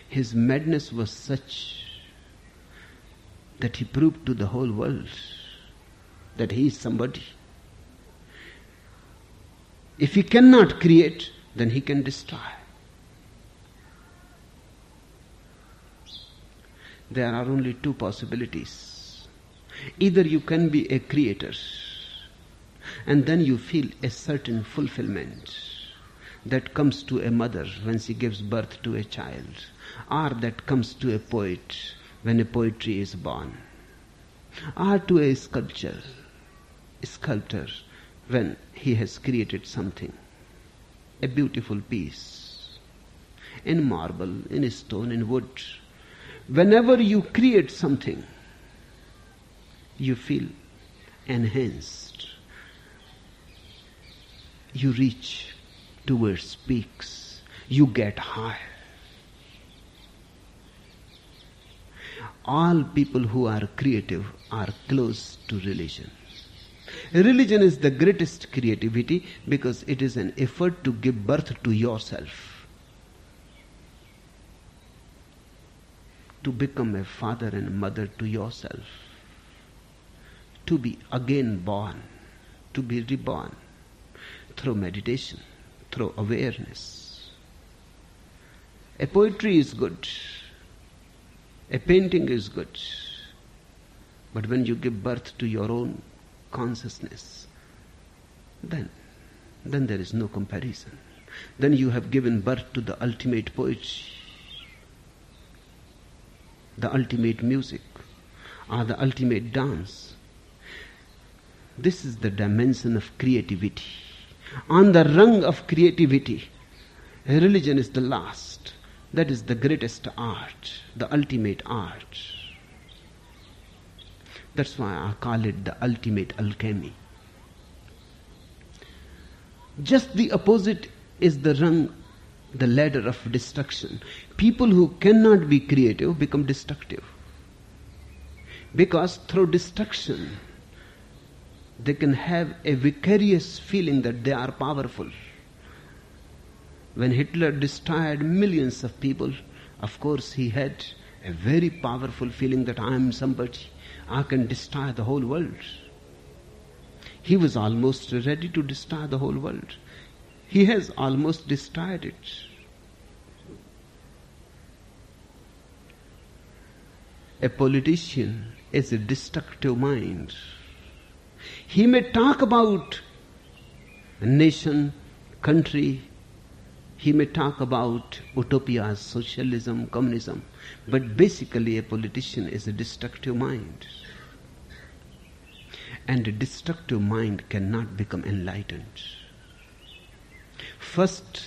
Speaker 2: His madness was such that he proved to the whole world that he is somebody. If he cannot create, then he can destroy. There are only two possibilities. Either you can be a creator, and then you feel a certain fulfillment that comes to a mother when she gives birth to a child, or that comes to a poet when a poetry is born, or to a sculptor when he has created something, a beautiful piece, in marble, in stone, in wood. Whenever you create something, you feel enhanced. You reach towards peaks. You get high. All people who are creative are close to religion. Religion is the greatest creativity because it is an effort to give birth to yourself. To become a father and a mother to yourself. To be again born. To be reborn. Through meditation. Through awareness. A poetry is good. A painting is good. But when you give birth to your own consciousness, then there is no comparison. Then you have given birth to the ultimate poetry, the ultimate music, or the ultimate dance. This is the dimension of creativity. On the rung of creativity, religion is the last. That is the greatest art, the ultimate art. That's why I call it the ultimate alchemy. Just the opposite is the rung, the ladder of destruction. People who cannot be creative become destructive. Because through destruction, they can have a vicarious feeling that they are powerful. When Hitler destroyed millions of people, of course he had a very powerful feeling that I am somebody. I can destroy the whole world. He was almost ready to destroy the whole world. He has almost destroyed it. A politician is a destructive mind. He may talk about a nation, country, he may talk about utopias, socialism, communism, but basically a politician is a destructive mind. And a destructive mind cannot become enlightened. First,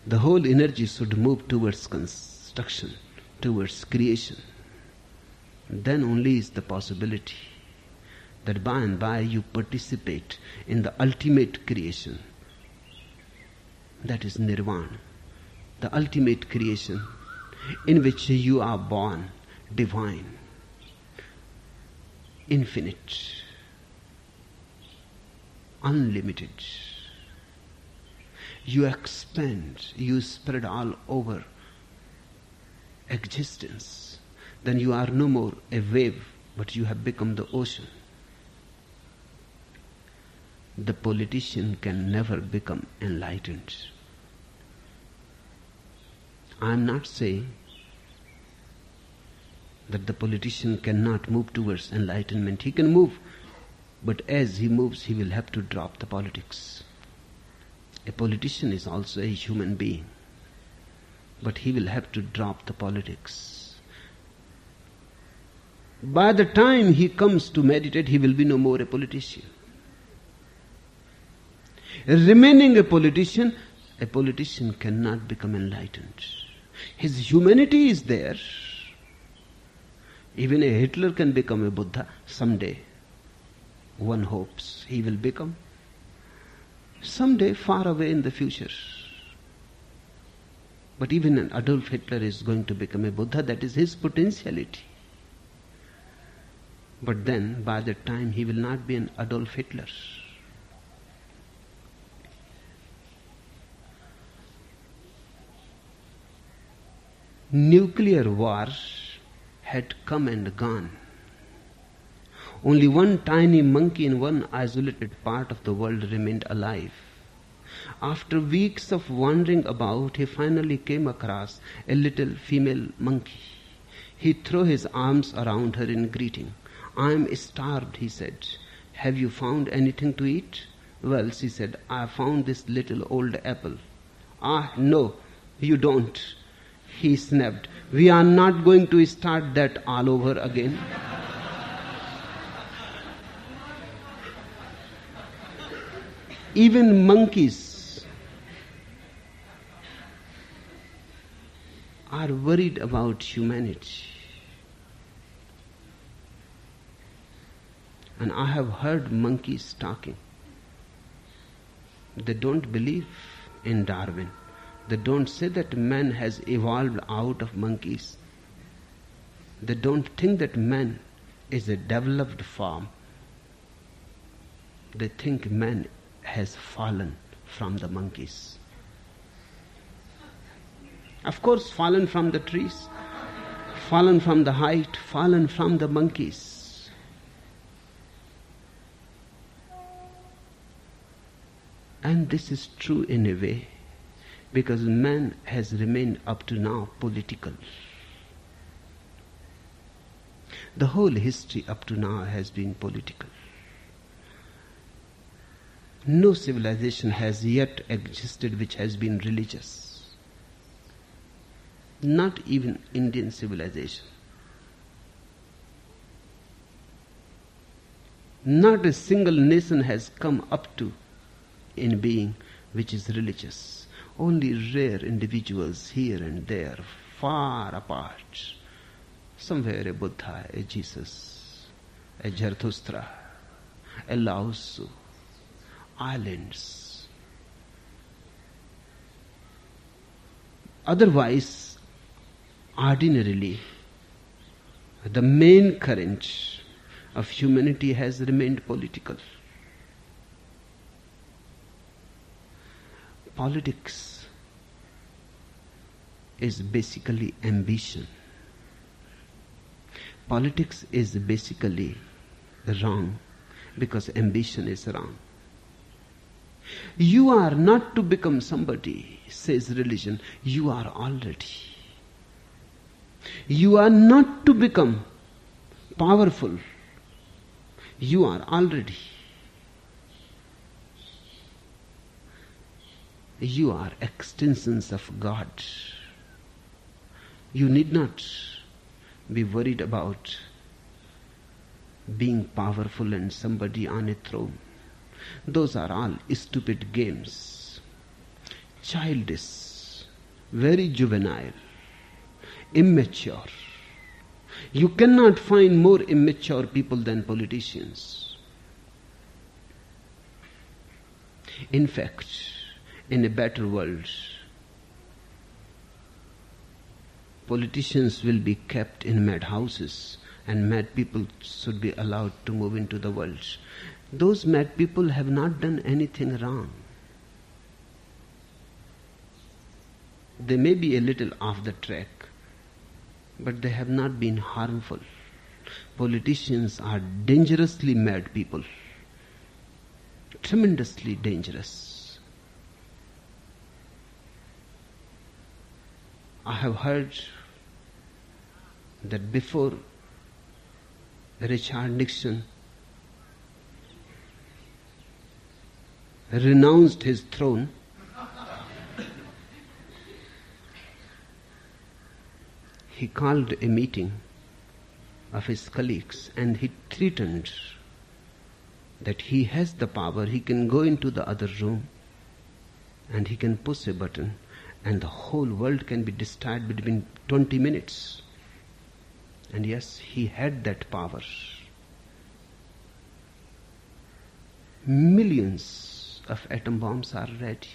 Speaker 2: the whole energy should move towards construction, towards creation. Then only is the possibility that by and by you participate in the ultimate creation. That is nirvana, the ultimate creation in which you are born, divine, infinite, unlimited. You expand, you spread all over existence. Then you are no more a wave, but you have become the ocean. The politician can never become enlightened. I am not saying that the politician cannot move towards enlightenment. He can move, but as he moves, he will have to drop the politics. A politician is also a human being, but he will have to drop the politics. By the time he comes to meditate, he will be no more a politician. Remaining a politician cannot become enlightened. His humanity is there. Even a Hitler can become a Buddha someday. One hopes he will become someday, far away in the future. But even an Adolf Hitler is going to become a Buddha. That is his potentiality. But then, by that time, he will not be an Adolf Hitler. Nuclear war had come and gone. Only one tiny monkey in one isolated part of the world remained alive. After weeks of wandering about, he finally came across a little female monkey. He threw his arms around her in greeting. "I am starved," he said. "Have you found anything to eat?" "Well," she said, "I found this little old apple." "Ah, no, you don't. He snapped, "We are not going to start that all over again." Even monkeys are worried about humanity. And I have heard monkeys talking. They don't believe in Darwin. They don't say that man has evolved out of monkeys. They don't think that man is a developed form. They think man has fallen from the monkeys. Of course, fallen from the trees, fallen from the height, fallen from the monkeys. And this is true in a way, because man has remained up to now political. The whole history up to now has been political. No civilization has yet existed which has been religious. Not even Indian civilization. Not a single nation has come up to in being which is religious. Only rare individuals here and there, far apart. Somewhere a Buddha, a Jesus, a Zarathustra, a Lao Tzu, islands. Otherwise, ordinarily, the main current of humanity has remained political. Politics is basically ambition. Politics is basically wrong because ambition is wrong. You are not to become somebody, says religion. You are already. You are not to become powerful. You are already. You are extensions of God. You need not be worried about being powerful and somebody on a throne. Those are all stupid games. Childish, very juvenile, immature. You cannot find more immature people than politicians. In fact, in a better world, politicians will be kept in madhouses and mad people should be allowed to move into the world. Those mad people have not done anything wrong. They may be a little off the track, but they have not been harmful. Politicians are dangerously mad people, tremendously dangerous. I have heard that before Richard Nixon renounced his throne, he called a meeting of his colleagues and he threatened that he has the power, he can go into the other room and he can push a button and the whole world can be destroyed between 20 minutes. And yes, he had that power. Millions of atom bombs are ready.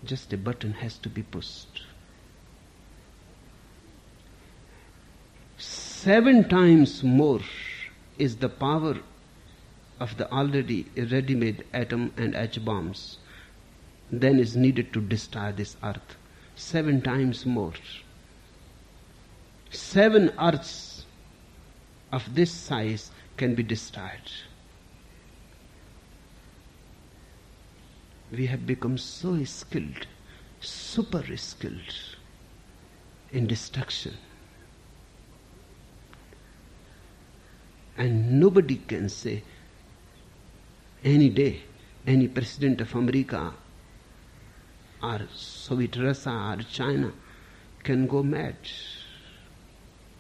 Speaker 2: Just a button has to be pushed. 7 times more is the power of the already ready-made atom and H bombs than is needed to destroy this earth. 7 times more. 7 earths of this size can be destroyed. We have become so skilled, super skilled in destruction. And nobody can say any day, any president of America or Soviet Russia or China can go mad.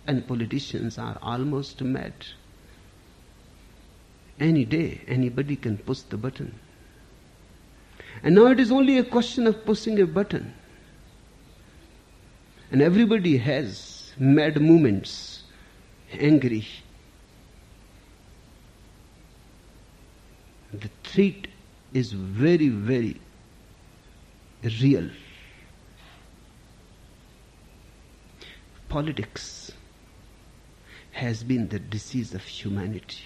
Speaker 2: And politicians are almost mad. Any day, anybody can push the button. And now it is only a question of pushing a button. And everybody has mad moments, angry. The threat is very, very real. Politics has been the disease of humanity,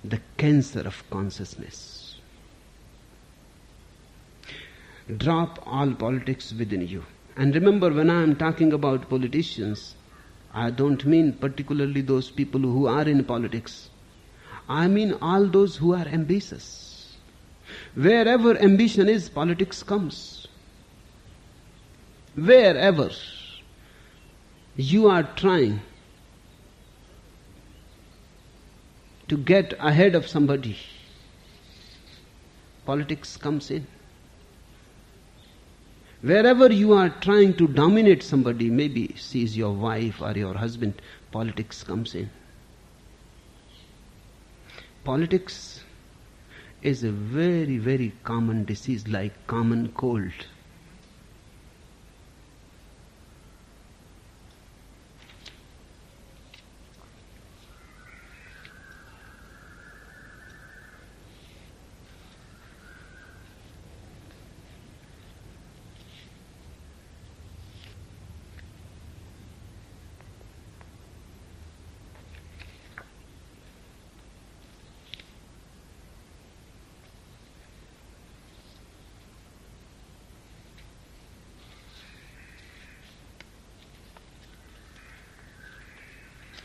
Speaker 2: the cancer of consciousness. Drop all politics within you. And remember, when I am talking about politicians, I don't mean particularly those people who are in politics. I mean all those who are ambitious. Wherever ambition is, politics comes. Wherever you are trying to get ahead of somebody, politics comes in. Wherever you are trying to dominate somebody, maybe she is your wife or your husband, politics comes in. Politics is a very, very common disease, like common cold.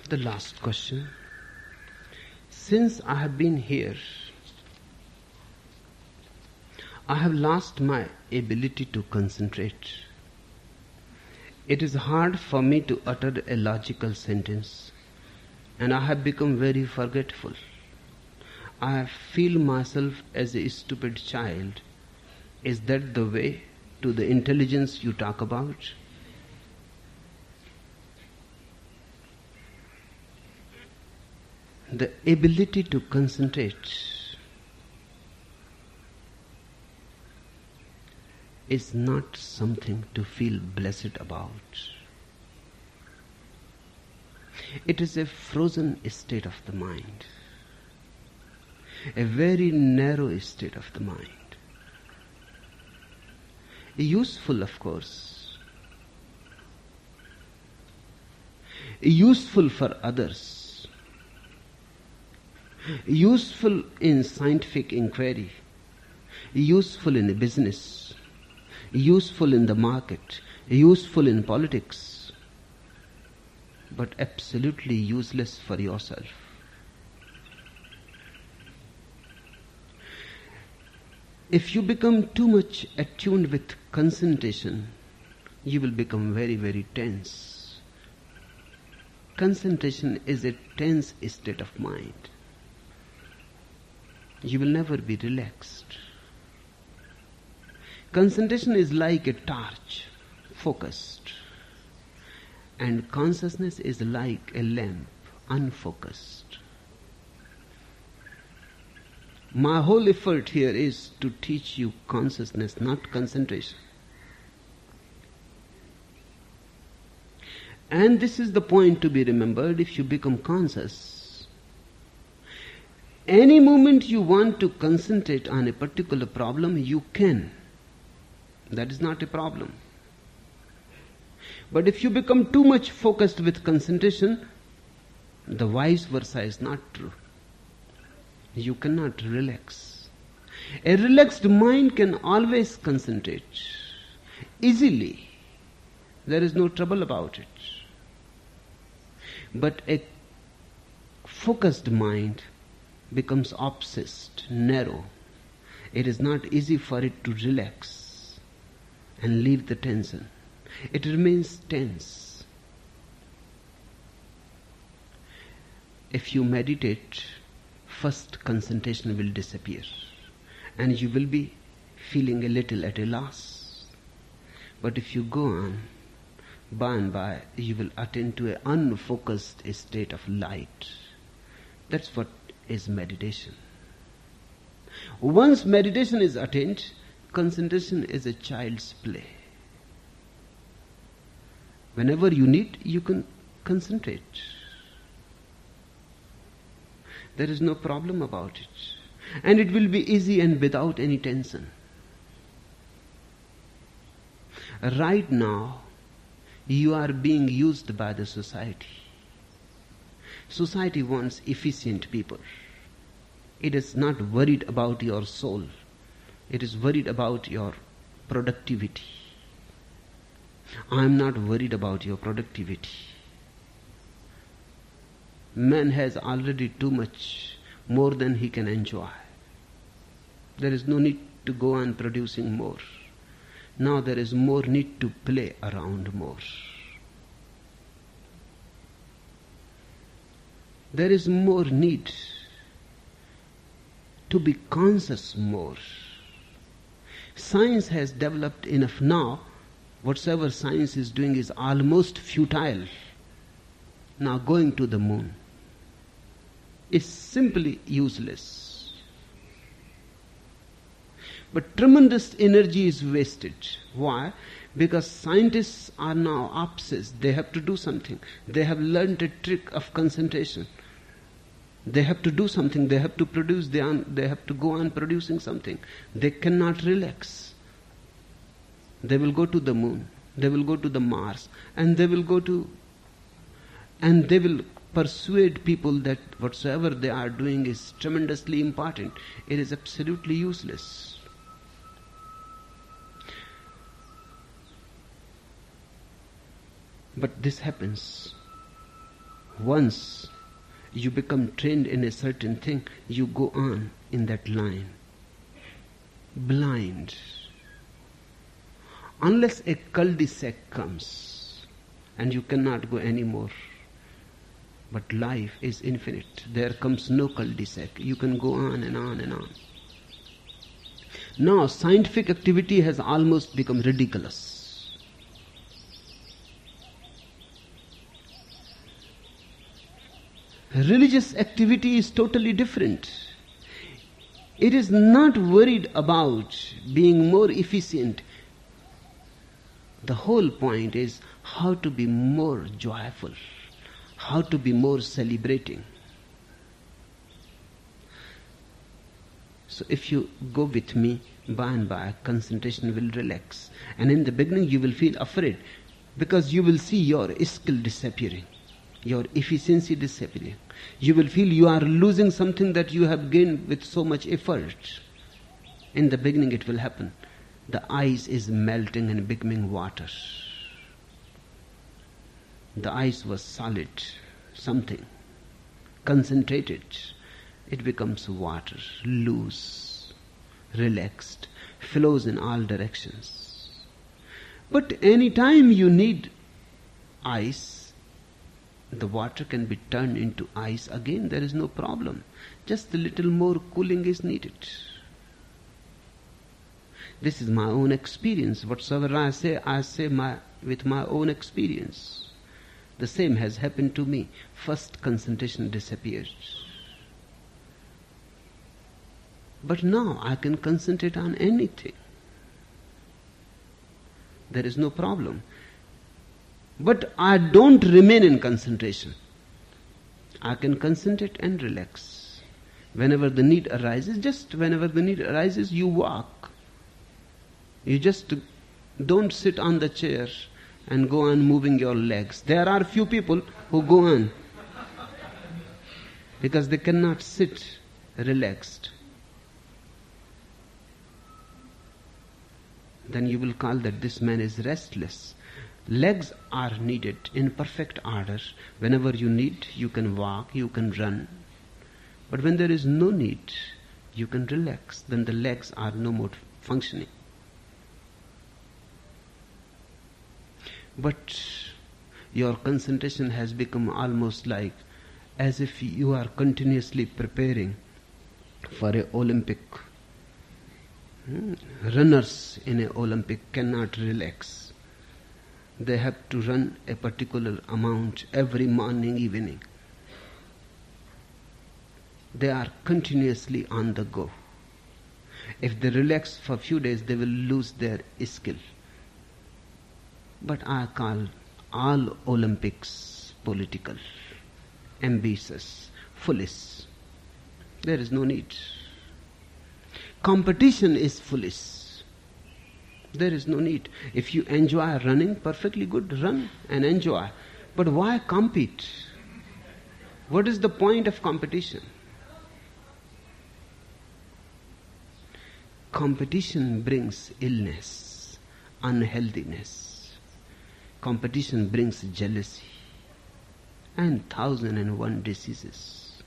Speaker 2: The last question. Since I have been here, I have lost my ability to concentrate. It is hard for me to utter a logical sentence, and I have become very forgetful. I feel myself as a stupid child. Is that the way to the intelligence you talk about? The ability to concentrate is not something to feel blessed about. It is a frozen state of the mind, a very narrow state of the mind. Useful, of course. Useful for others. Useful in scientific inquiry, useful in business, useful in the market, useful in politics, but absolutely useless for yourself. If you become too much attuned with concentration, you will become very, very tense. Concentration is a tense state of mind. You will never be relaxed. Concentration is like a torch, focused. And consciousness is like a lamp, unfocused. My whole effort here is to teach you consciousness, not concentration. And this is the point to be remembered. If you become conscious, any moment you want to concentrate on a particular problem, you can. That is not a problem. But if you become too much focused with concentration, the vice versa is not true. You cannot relax. A relaxed mind can always concentrate easily. There is no trouble about it. But a focused mind becomes obsessed, narrow. It is not easy for it to relax and leave the tension. It remains tense. If you meditate, first concentration will disappear and you will be feeling a little at a loss. But if you go on, by and by you will attain to an unfocused state of light. That's what is meditation. Once meditation is attained, concentration is a child's play. Whenever you need, you can concentrate. There is no problem about it. And it will be easy and without any tension. Right now, you are being used by the society. Society wants efficient people. It is not worried about your soul. It is worried about your productivity. I am not worried about your productivity. Man has already too much, more than he can enjoy. There is no need to go on producing more. Now there is more need to play around more. There is more need to be conscious more. Science has developed enough now. Whatsoever science is doing is almost futile. Now going to the moon is simply useless. But tremendous energy is wasted. Why? Because scientists are now obsessed. They have to do something. They have learned a trick of concentration. They have to do something. They have to produce. They have to go on producing something. They cannot relax. They will go to the moon. They will go to the Mars. And they will persuade people that whatsoever they are doing is tremendously important. It is absolutely useless. But this happens. Once you become trained in a certain thing, you go on in that line. Blind. Unless a cul-de-sac comes and you cannot go anymore. But life is infinite. There comes no cul-de-sac. You can go on and on and on. Now scientific activity has almost become ridiculous. Religious activity is totally different. It is not worried about being more efficient. The whole point is how to be more joyful, how to be more celebrating. So if you go with me, by and by concentration will relax. And in the beginning you will feel afraid because you will see your skill disappearing, your efficiency disappearing. You will feel you are losing something that you have gained with so much effort. In the beginning it will happen. The ice is melting and becoming water. The ice was solid, something, concentrated. It becomes water, loose, relaxed, flows in all directions. But any time you need ice, the water can be turned into ice again. There is no problem. Just a little more cooling is needed. This is my own experience. Whatsoever I say with my own experience. The same has happened to me. First concentration disappeared. But now I can concentrate on anything. There is no problem. But I don't remain in concentration. I can concentrate and relax. Whenever the need arises, you walk. You just don't sit on the chair and go on moving your legs. There are few people who go on because they cannot sit relaxed. Then you will call that this man is restless. Legs are needed in perfect order. Whenever you need, you can walk, you can run. But when there is no need, you can relax. Then the legs are no more functioning. But your concentration has become almost like as if you are continuously preparing for an Olympic. Runners in an Olympic cannot relax. They have to run a particular amount every morning, evening. They are continuously on the go. If they relax for a few days, they will lose their skill. But I call all Olympics political, ambitious, foolish. There is no need. Competition is foolish. There is no need. If you enjoy running, perfectly good, run and enjoy. But why compete? What is the point of competition? Competition brings illness, unhealthiness. Competition brings jealousy and 1,001 diseases.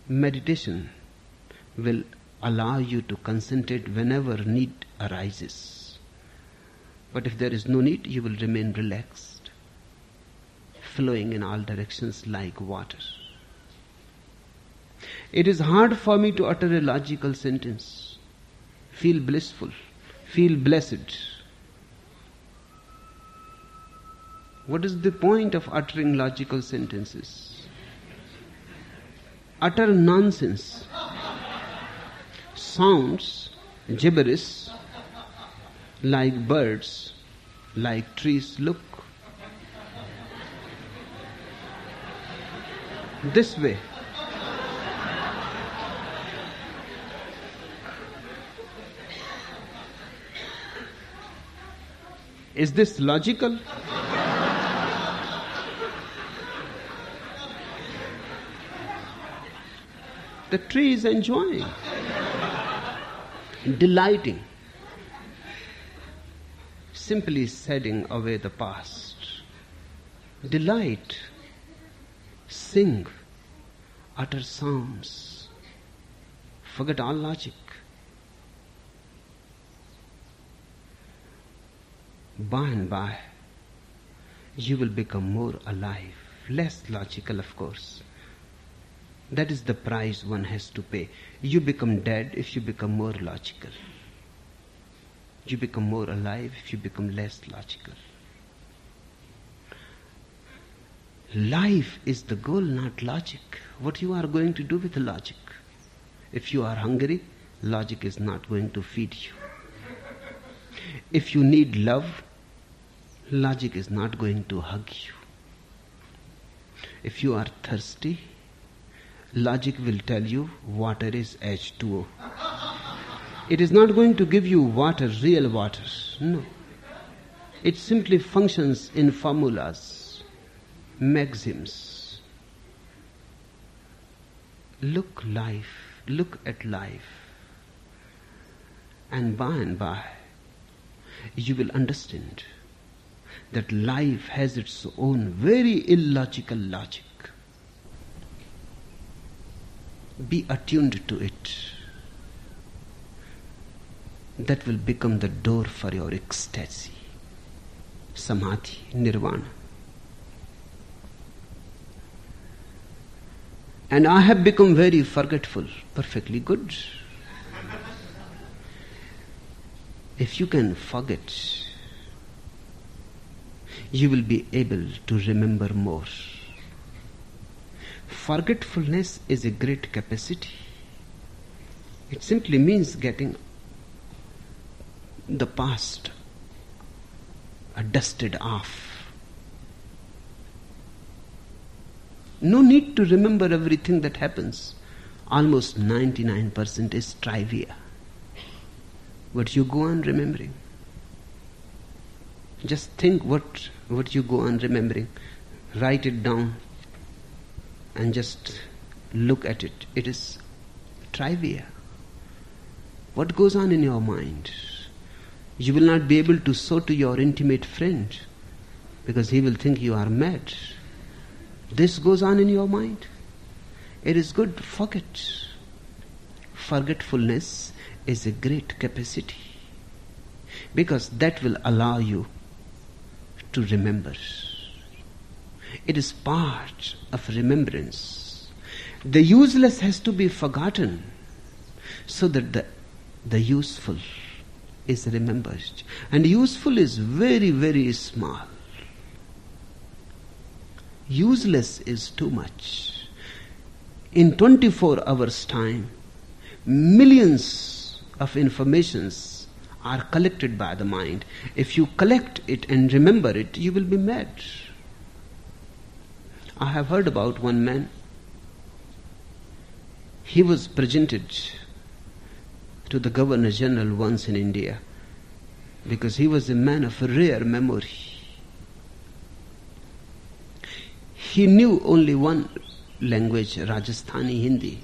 Speaker 2: Meditation will allow you to concentrate whenever need arises. But if there is no need, you will remain relaxed, flowing in all directions like water. It is hard for me to utter a logical sentence. Feel blissful, feel blessed. What is the point of uttering logical sentences? Utter nonsense. Sounds gibberish, like birds, like trees look. This way. Is this logical? The tree is enjoying, delighting, simply setting away the past. Delight, sing, utter sounds, forget all logic. By and by, you will become more alive, less logical, of course. That is the price one has to pay. You become dead if you become more logical. You become more alive if you become less logical. Life is the goal, not logic. What you are going to do with logic? If you are hungry, logic is not going to feed you. If you need love, logic is not going to hug you. If you are thirsty, logic will tell you water is H2O. It is not going to give you water, real water. No. It simply functions in formulas, maxims. Look at life. And by, you will understand that life has its own very illogical logic. Be attuned to it. That will become the door for your ecstasy, samadhi, nirvana. And I have become very forgetful. Perfectly good. If you can forget, you will be able to remember more. Forgetfulness is a great capacity. It simply means getting the past dusted off. No need to remember everything that happens. Almost 99% is trivia. But you go on remembering. Just think what you go on remembering. Write it down and just look at it. It is trivia. What goes on in your mind? You will not be able to show to your intimate friend because he will think you are mad. This goes on in your mind. It is good to forget. Forgetfulness is a great capacity because that will allow you to remember. It is part of remembrance. The useless has to be forgotten so that the useful, is remembered. And useful is very, very small. Useless is too much. In 24 hours time, millions of informations are collected by the mind. If you collect it and remember it, you will be mad. I have heard about one man. He was presented to the Governor General once in India because he was a man of rare memory. He knew only one language, Rajasthani Hindi.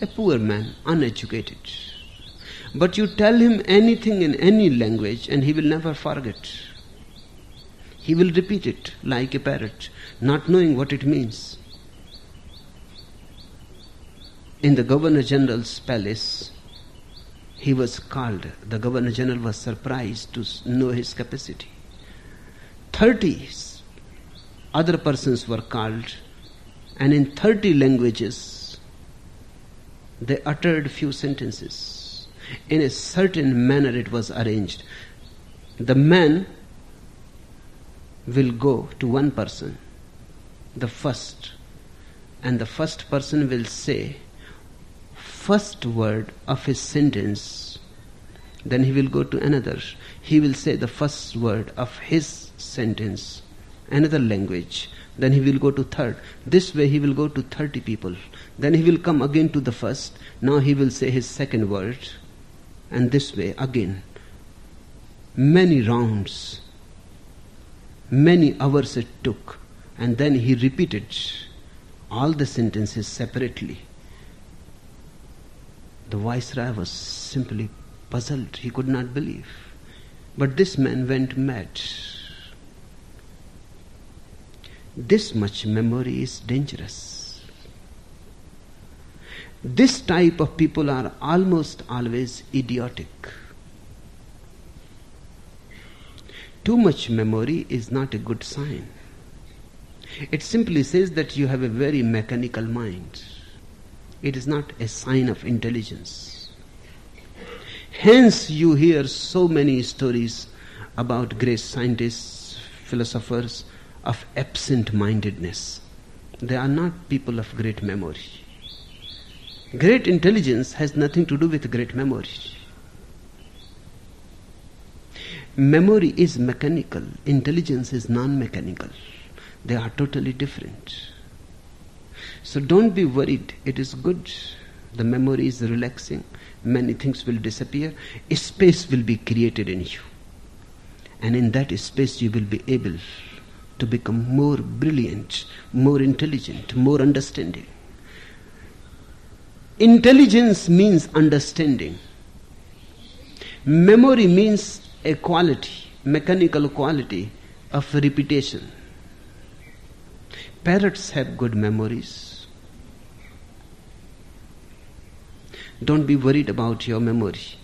Speaker 2: A poor man, uneducated. But you tell him anything in any language and he will never forget. He will repeat it like a parrot, not knowing what it means. In the Governor General's palace, he was called. The Governor General was surprised to know his capacity. 30 other persons were called, and in 30 languages they uttered few sentences. In a certain manner it was arranged. The man will go to one person, the first, and the first person will say first word of his sentence. Then he will go to another. He will say the first word of his sentence, another language. Then he will go to third. This way he will go to 30 people. Then he will come again to the first. Now he will say his second word. And this way again. Many rounds, many hours it took. And then he repeated all the sentences separately. The Viceroy was simply puzzled. He could not believe. But this man went mad. This much memory is dangerous. This type of people are almost always idiotic. Too much memory is not a good sign. It simply says that you have a very mechanical mind. It is not a sign of intelligence. Hence you hear so many stories about great scientists, philosophers of absent-mindedness. They are not people of great memory. Great intelligence has nothing to do with great memory. Memory is mechanical. Intelligence is non-mechanical. They are totally different. So don't be worried. It is good. The memory is relaxing. Many things will disappear. A space will be created in you. And in that space you will be able to become more brilliant, more intelligent, more understanding. Intelligence means understanding. Memory means a quality, mechanical quality of repetition. Parrots have good memories. Don't be worried about your memory.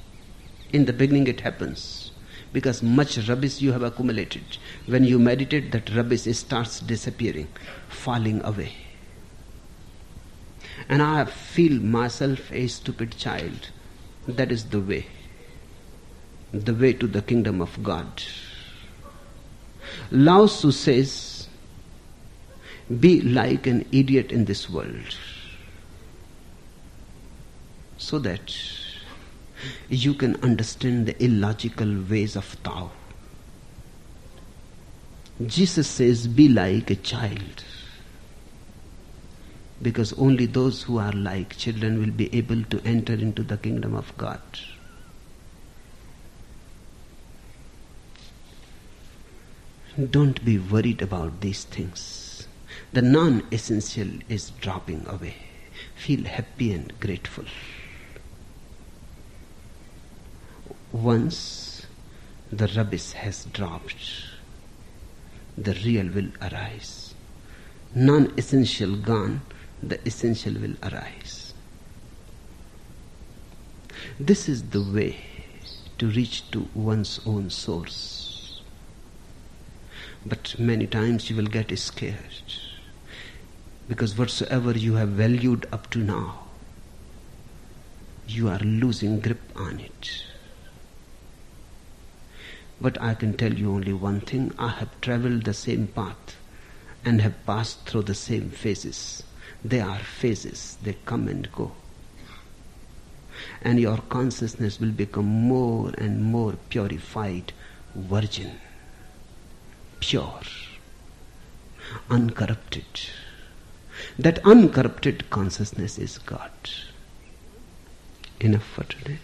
Speaker 2: In the beginning it happens because much rubbish you have accumulated. When you meditate, that rubbish starts disappearing, falling away. And I feel myself a stupid child. That is the way to the kingdom of God. Lao Tzu says, be like an idiot in this world, so that you can understand the illogical ways of Tao. Jesus says, be like a child, because only those who are like children will be able to enter into the kingdom of God. Don't be worried about these things. The non-essential is dropping away. Feel happy and grateful. Once the rubbish has dropped, the real will arise. Non-essential gone, the essential will arise. This is the way to reach to one's own source. But many times you will get scared, because whatsoever you have valued up to now, you are losing grip on it. But I can tell you only one thing. I have traveled the same path and have passed through the same phases. They are phases. They come and go. And your consciousness will become more and more purified, virgin, pure, uncorrupted. That uncorrupted consciousness is God. Enough for today.